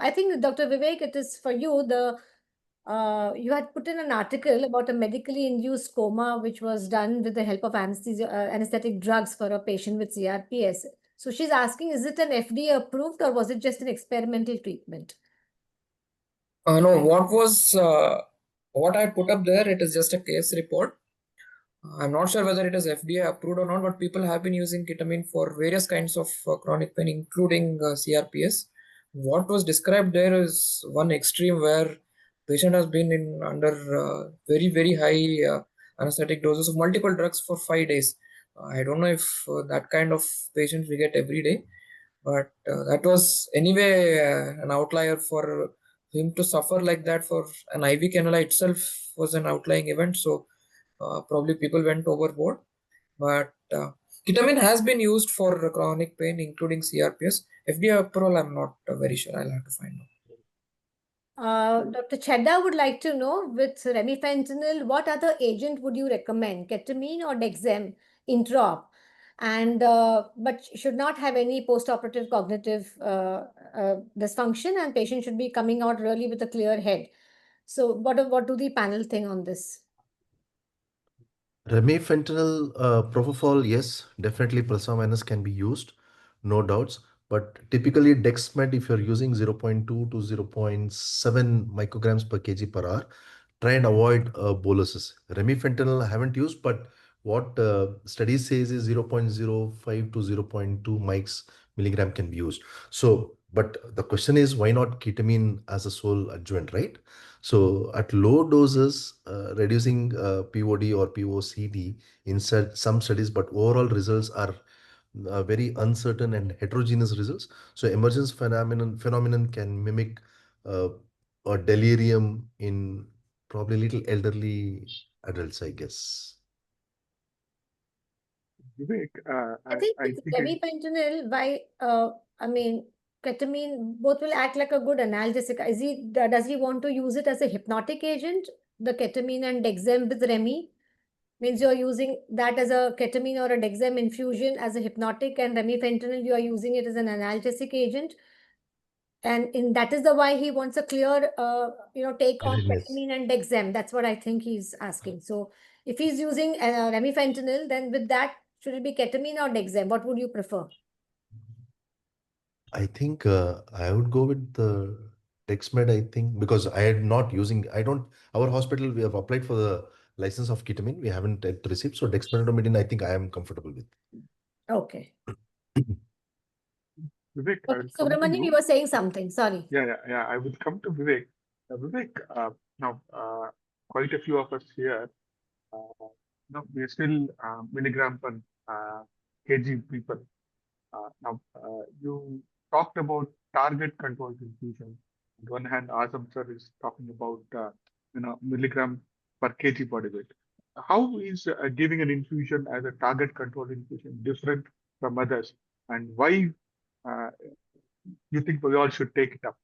Speaker 1: I think Dr. Vivek, it is for you. You had put in an article about a medically induced coma, which was done with the help of anesthetic drugs for a patient with CRPS. So she's asking, is it an FDA approved or was it just an experimental treatment?
Speaker 4: No, what I put up there, it is just a case report. I'm not sure whether it is FDA approved or not, but people have been using ketamine for various kinds of chronic pain, including CRPS. What was described there is one extreme where patient has been in under very very high anesthetic doses of multiple drugs for 5 days. I don't know if that kind of patients we get every day, but that was anyway an outlier for him to suffer like that for an IV cannula itself was an outlying event. So probably people went overboard. But ketamine has been used for chronic pain, including CRPS. FDA approval, I'm not very sure. I'll have to find out.
Speaker 1: Dr. Chedda would like to know, with remifentanil, what other agent would you recommend, ketamine or Dexem intraop? And but should not have any post-operative cognitive dysfunction, and patient should be coming out really with a clear head. So, what do the panel think on this?
Speaker 3: Remifentanil, propofol, yes, definitely plus or minus can be used, no doubts. But typically, Dexmed, if you're using 0.2 to 0.7 micrograms per kg per hour, try and avoid boluses. Remifentanil I haven't used, but what studies says is 0.05 to 0.2 mics milligram can be used. So, but the question is, why not ketamine as a sole adjuvant, right? So at low doses, reducing POD or POCD in some studies, but overall results are very uncertain and heterogeneous results. So emergence phenomenon can mimic uh, a delirium in probably little elderly adults, I guess.
Speaker 2: Vivek,
Speaker 1: I think
Speaker 2: I
Speaker 1: with
Speaker 2: think
Speaker 1: remifentanil, I mean, ketamine, both will act like a good analgesic. Does he want to use it as a hypnotic agent, the ketamine and Dexem with Remi? Means you're using that as a ketamine or a Dexem infusion as a hypnotic, and remifentanil, you are using it as an analgesic agent. And that is the why he wants a clear, take on
Speaker 3: Awareness.
Speaker 1: ketamine and Dexem. That's what I think he's asking. So if he's using remifentanil, then with that, should it be ketamine or Dexem? What would you prefer?
Speaker 3: I think I would go with the Dexmed, I think, because I am not using, I don't, our hospital, we have applied for the license of ketamine. We haven't yet received. So Dexmedetomidine, I think I am comfortable with.
Speaker 1: Okay.
Speaker 2: Vivek, I
Speaker 1: Okay,
Speaker 2: will come to
Speaker 1: Subramanian, you
Speaker 2: you.
Speaker 1: were saying something. Sorry.
Speaker 2: Yeah. I will come to Vivek. Vivek, now quite a few of us here, we are still milligram per kg people. Now, you talked about target controlled infusion. On one hand, Azam sir is talking about milligram per kg body weight. How is giving an infusion as a target controlled infusion different from others, and why uh, you think we all should take it up?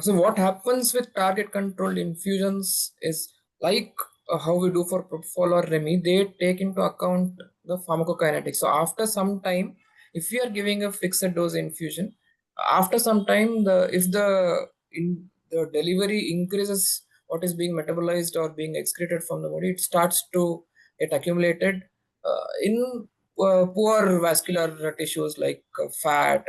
Speaker 4: So what happens with target controlled infusions is like how we do for propofol or Remi, they take into account the pharmacokinetics. So after some time, if we are giving a fixed dose infusion, after some time, the delivery increases what is being metabolized or being excreted from the body, it starts to get accumulated in poor vascular tissues like fat,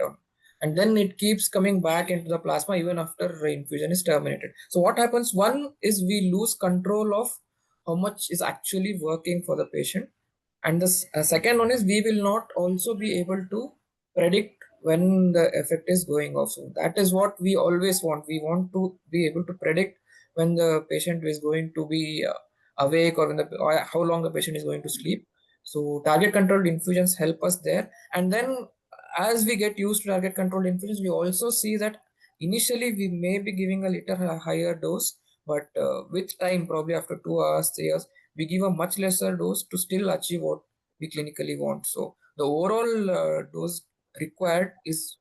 Speaker 4: and then it keeps coming back into the plasma even after infusion is terminated. So what happens? One is we lose control of how much is actually working for the patient, and the second one is we will not also be able to predict when the effect is going off. So that is what we always want. We want to be able to predict when the patient is going to be awake, or or how long the patient is going to sleep. So target controlled infusions help us there. And then as we get used to target controlled infusions, we also see that initially we may be giving a little higher dose, but with time, probably after 2 hours, 3 hours, we give a much lesser dose to still achieve what we clinically want. So the overall dose required is,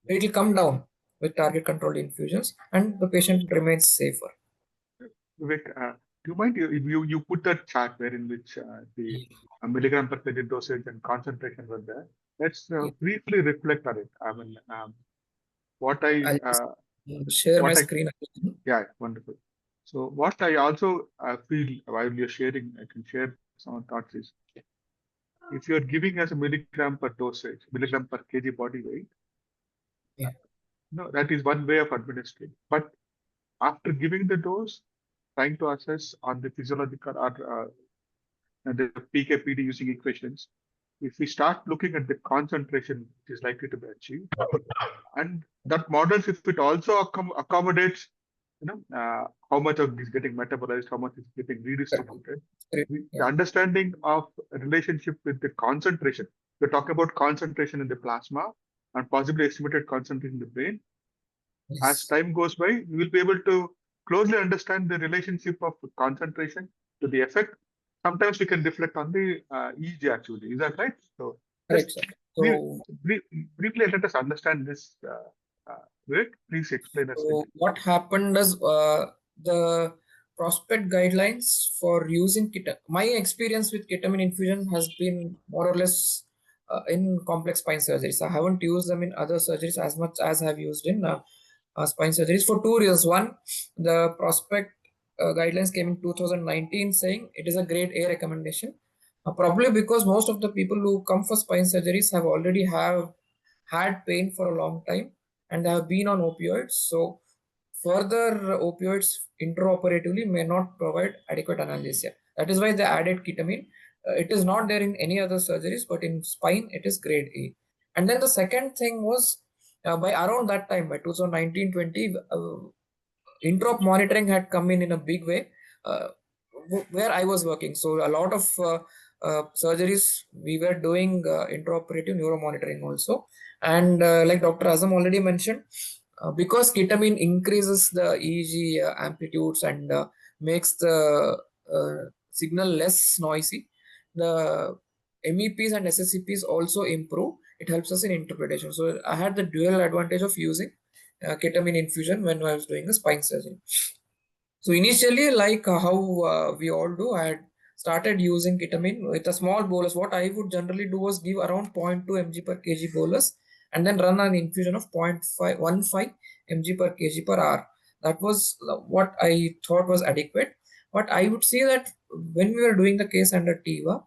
Speaker 4: it will come down with target controlled infusions, and the patient remains safer.
Speaker 2: Vivek, do you mind you put that chart where in which the milligram per kg dosage and concentration were there? Let's
Speaker 4: Yeah.
Speaker 2: briefly reflect on it. I mean, what I
Speaker 4: I'll just share my
Speaker 2: what I
Speaker 4: screen.
Speaker 2: yeah, wonderful. So what I also feel while you're sharing, I can share some thoughts is if you're giving as a milligram per dosage, milligram per kg body weight,
Speaker 4: Yeah.
Speaker 2: no, that is one way of administering. But after giving the dose, trying to assess on the physiological or the PK/PD using equations, if we start looking at the concentration which is likely to be achieved, and that models if it also accommodates, how much of this is getting metabolized, how much is getting redistributed. The
Speaker 4: Yeah.
Speaker 2: understanding of relationship with the concentration. We're talking about concentration in the plasma and possibly estimated concentration in the brain. As
Speaker 4: Yes.
Speaker 2: time goes by, we will be able to closely understand the relationship of concentration to the effect. Sometimes we can reflect on the EEG actually. Is that right? So
Speaker 4: Correct,
Speaker 2: just
Speaker 4: sir.
Speaker 2: brief,
Speaker 4: So,
Speaker 2: briefly let us understand this. Vivek, please explain us.
Speaker 4: so what happened is the prospect guidelines for using ketamine. My experience with ketamine infusion has been more or less in complex spine surgeries. I haven't used them in other surgeries as much as I've used in spine surgeries for two reasons. One, the prospect guidelines came in 2019 saying it is a grade A recommendation. Probably because most of the people who come for spine surgeries have already have had pain for a long time and they have been on opioids. So further opioids intraoperatively may not provide adequate analgesia. That is why they added ketamine. It is not there in any other surgeries, but in spine it is grade A. And then the second thing was by around that time, by 2019-20, introp monitoring had come in a big way where I was working. So a lot of surgeries we were doing intraoperative neuromonitoring also. And like Dr. Azam already mentioned, because ketamine increases the EEG amplitudes and makes the signal less noisy, the MEPs and SSCPs also improve. It helps us in interpretation. So I had the dual advantage of using ketamine infusion when I was doing a spine surgery. So initially, like how we all do, I had started using ketamine with a small bolus. What I would generally do was give around 0.2 mg per kg bolus and then run an infusion of 0.15 mg per kg per hour. That was what I thought was adequate. But I would say that when we were doing the case under TIVA,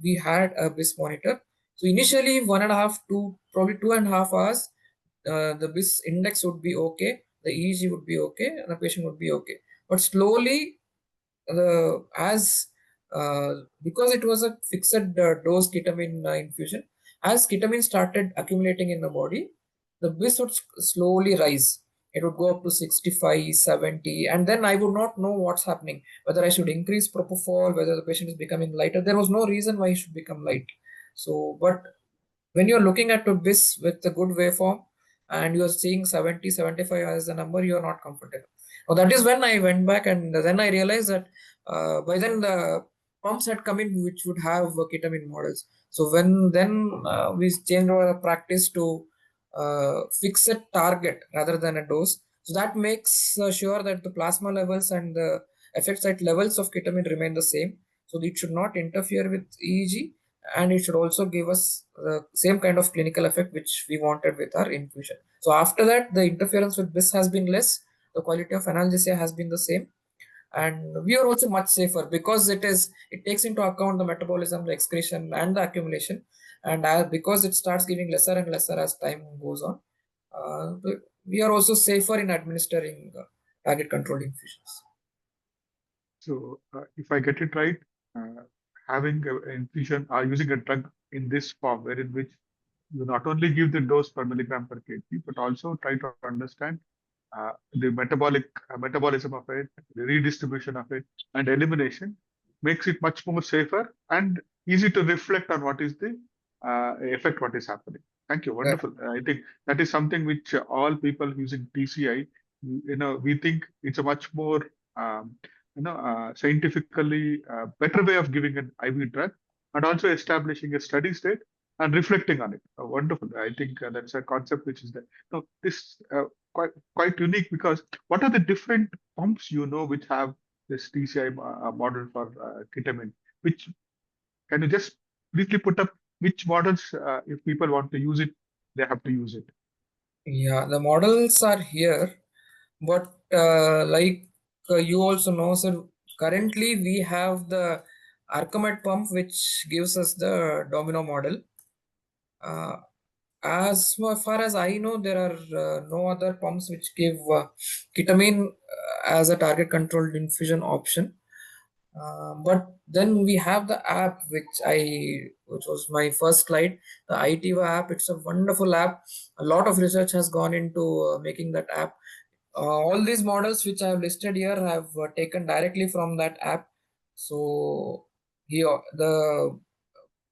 Speaker 4: we had a BIS monitor. So initially, 1.5 to probably 2.5 hours, the BIS index would be okay, the EEG would be okay, and the patient would be okay. But slowly, as because it was a fixed dose ketamine infusion, as ketamine started accumulating in the body, the BIS would slowly rise. It would go up to 65, 70, and then I would not know what's happening, whether I should increase propofol, whether the patient is becoming lighter. There was no reason why he should become light. So, but when you're looking at a BIS with a good waveform and you're seeing 70, 75 as the number, you're not comfortable. Now, that is when I went back and then I realized that by then the pumps had come in which would have ketamine models. So when then we changed our practice to fix a target rather than a dose. So that makes sure that the plasma levels and the effect site levels of ketamine remain the same. So it should not interfere with EEG. and it should also give us the same kind of clinical effect which we wanted with our infusion. So after that, the interference with BIS has been less, the quality of analgesia has been the same, and we are also much safer because it takes into account the metabolism, the excretion, and the accumulation, and because it starts giving lesser and lesser as time goes on, we are also safer in administering target controlled infusions.
Speaker 2: So, if I get it right, uh, having an infusion or using a drug in this form, wherein which you not only give the dose per milligram per kg, but also try to understand the metabolism of it, the redistribution of it, and elimination, makes it much more safer and easy to reflect on what is the effect, what is happening. Thank you.
Speaker 4: Yeah.
Speaker 2: Wonderful. I think that is something which all people using TCI, we think it's a much more scientifically better way of giving an IV drug and also establishing a steady state and reflecting on it. Wonderful. I think that's a concept which is there. Now, this quite unique because what are the different pumps which have this TCI model for ketamine? Which can you just briefly put up which models, if people want to use it, they have to use it?
Speaker 4: Yeah, the models are here, but you also know, sir, currently we have the Arcomet pump, which gives us the domino model. Uh, as far as I know, there are no other pumps which give ketamine as a target controlled infusion option. But then we have the app, which was my first slide, the ITVA app. It's a wonderful app. A lot of research has gone into making that app. All these models which I have listed here have taken directly from that app. So here, the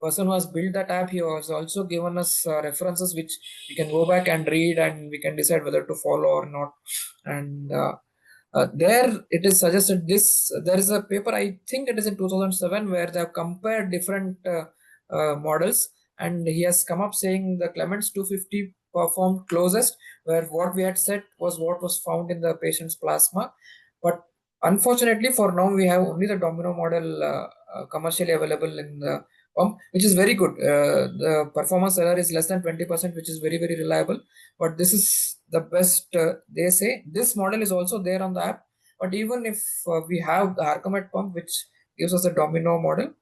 Speaker 4: person who has built that app, he has also given us references which we can go back and read, and we can decide whether to follow or not. And there it is suggested this. There is a paper, I think it is in 2007, where they have compared different models, and he has come up saying the Clemens 250 performed closest, where what we had said was what was found in the patient's plasma. But unfortunately, for now, we have only the domino model commercially available in the pump, which is very good. The performance error is less than 20%, which is very, very reliable. But this is the best, they say. This model is also there on the app. But even if we have the Arcomet pump, which gives us a domino model,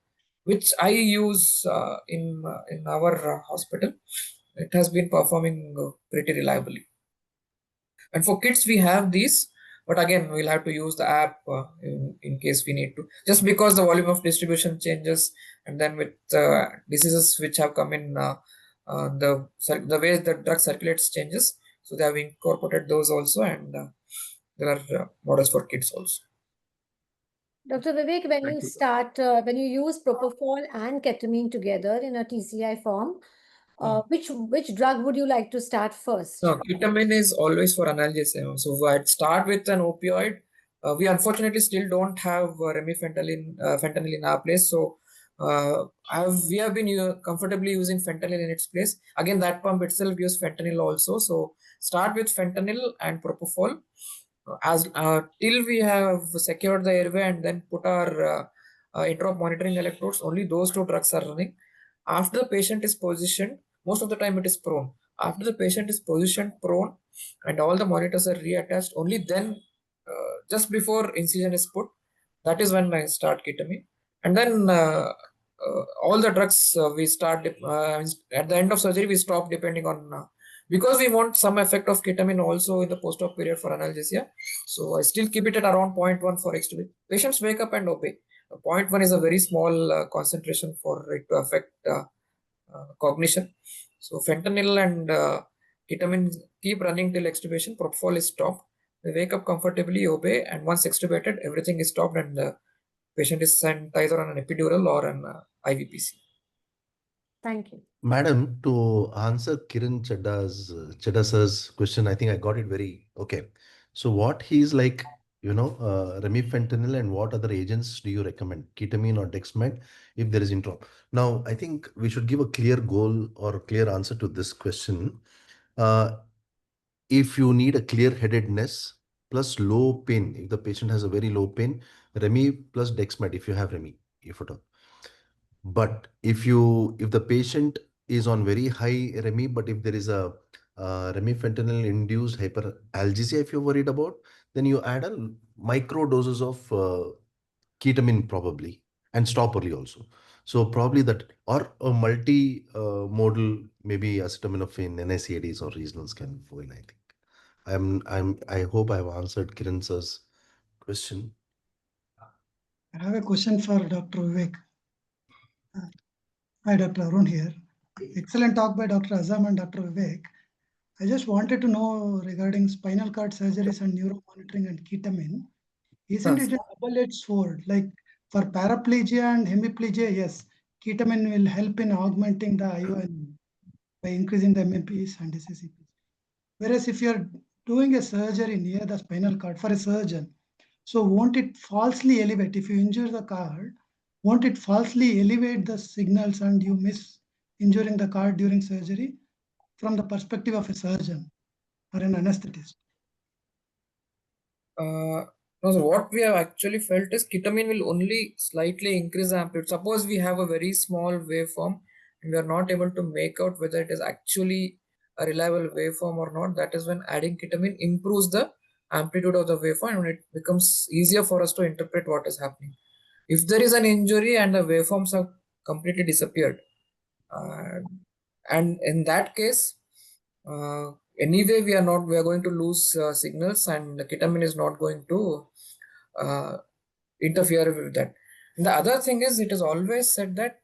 Speaker 4: which I use in our hospital, it has been performing pretty reliably. And for kids, we have these, but again, we'll have to use the app in case we need to. Just because the volume of distribution changes, and then with diseases which have come in, the way the drug circulates changes. So they have incorporated those also, and there are models for kids also.
Speaker 1: Dr. Vivek, when
Speaker 2: Thank
Speaker 1: you
Speaker 2: you.
Speaker 1: start, when you use propofol and ketamine together in a TCI form, which drug would you like to start first?
Speaker 4: No, ketamine is always for analgesia. So I'd start with an opioid. We unfortunately still don't have fentanyl in our place. So we have been comfortably using fentanyl in its place. Again, that pump itself uses fentanyl also. So start with fentanyl and propofol as till we have secured the airway and then put our intra monitoring electrodes. Only those two drugs are running. After the patient is positioned, most of the time it is prone. After the patient is positioned prone and all the monitors are reattached, only then, just before incision is put, that is when I start ketamine. And then all the drugs we start at the end of surgery, we stop depending on because we want some effect of ketamine also in the post-op period for analgesia. So I still keep it at around 0.1 for extubate. Patients wake up and obey. 0.1 is a very small concentration for it to affect cognition. So fentanyl and ketamine keep running till extubation. Propofol is stopped. They wake up comfortably, obey, and once extubated, everything is stopped, and the patient is sent either on an epidural or an IVPC.
Speaker 1: Thank you.
Speaker 3: Madam, to answer Kiran Chedda sir's question, I think I got it very okay. So what he's like, remifentanil and what other agents do you recommend? Ketamine or Dexmed if there is intro. Now, I think we should give a clear goal or clear answer to this question. Uh, if you need a clear-headedness plus low pain, if the patient has a very low pain, Remi plus Dexmed if you have Remi, if at all. But if the patient is on very high Remi, but if there is a remifentanil induced hyperalgesia, if you're worried about, then you add a micro doses of ketamine probably, and stop early also. So probably that, or a multi modal, maybe acetaminophen, NSAIDs or regionals can go in, I think. I hope I've answered Kiran sir's question.
Speaker 5: I have a question for Dr. Vivek. Hi, Dr. Arun here. Excellent talk by Dr. Azam and Dr. Vivek. I just wanted to know regarding spinal cord surgeries and neuro monitoring and ketamine. Isn't it a double-edged sword? Like for paraplegia and hemiplegia, yes, ketamine will help in augmenting the ION by increasing the MMPs and SSCPs. Whereas if you're doing a surgery near the spinal cord for a surgeon, so won't it falsely elevate? If you injure the cord, won't it falsely elevate the signals and you miss injuring the cord during surgery from the perspective of a surgeon or an anesthetist?
Speaker 4: No, so what we have actually felt is ketamine will only slightly increase the amplitude. Suppose we have a very small waveform and we are not able to make out whether it is actually a reliable waveform or not. That is when adding ketamine improves the amplitude of the waveform and it becomes easier for us to interpret what is happening. If there is an injury and the waveforms have completely disappeared, and in that case, anyway we are going to lose signals, and the ketamine is not going to interfere with that. And the other thing is, it is always said that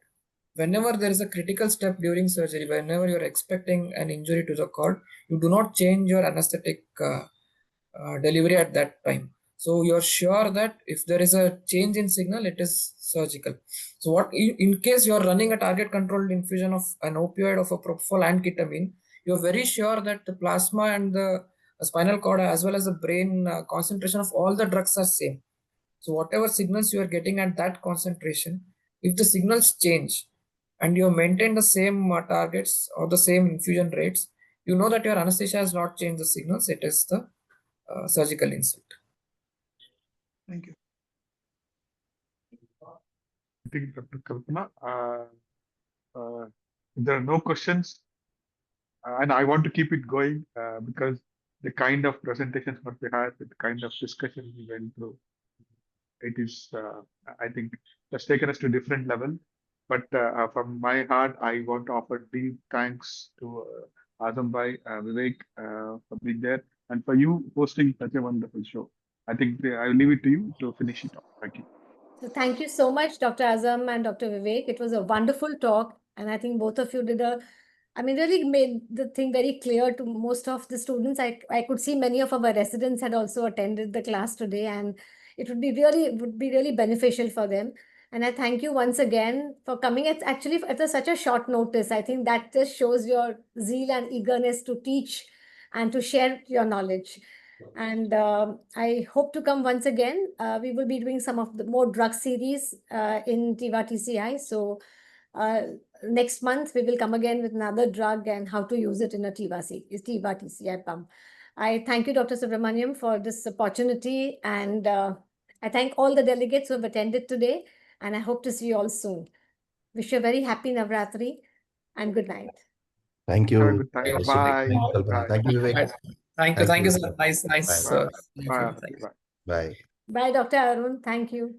Speaker 4: whenever there is a critical step during surgery, whenever you're expecting an injury to the cord, you do not change your anesthetic delivery at that time. So you're sure that if there is a change in signal, it is surgical. So what in case you're running a target controlled infusion of an opioid of a propofol and ketamine, you're very sure that the plasma and the spinal cord as well as the brain concentration of all the drugs are same. So whatever signals you are getting at that concentration, if the signals change and you maintain the same targets or the same infusion rates, you know that your anesthesia has not changed the signals. It is the surgical insult.
Speaker 5: Thank you.
Speaker 2: I think Dr. Kalpana, if there are no questions, and I want to keep it going because the kind of presentations what we had, the kind of discussion we went through, it is, I think, that's taken us to a different level. But from my heart, I want to offer deep thanks to Azam Bhai, Vivek, for being there, and for you hosting such a wonderful show. I think I will leave it to you to finish it off. Thank you.
Speaker 1: So thank you so much, Dr. Azam and Dr. Vivek. It was a wonderful talk, and I think both of you really made the thing very clear to most of the students. I could see many of our residents had also attended the class today, and it would be really beneficial for them. And I thank you once again for coming at such a short notice. I think that just shows your zeal and eagerness to teach and to share your knowledge. And I hope to come once again. We will be doing some of the more drug series in TIVA TCI. So next month, we will come again with another drug and how to use it in a TIVA TCI pump. I thank you, Dr. Subramaniam, for this opportunity. And I thank all the delegates who have attended today. And I hope to see you all soon. Wish you a very happy Navratri and good night.
Speaker 3: Thank
Speaker 2: Have a
Speaker 3: you.
Speaker 2: good time.
Speaker 3: Thank you,
Speaker 2: Bye.
Speaker 3: Kalpana.
Speaker 2: Bye.
Speaker 3: Thank you, Vivek.
Speaker 4: Thank you, sir. Nice.
Speaker 3: Bye.
Speaker 2: Bye. Bye.
Speaker 4: Thank you.
Speaker 3: Bye.
Speaker 1: Bye, Dr. Arun. Thank you.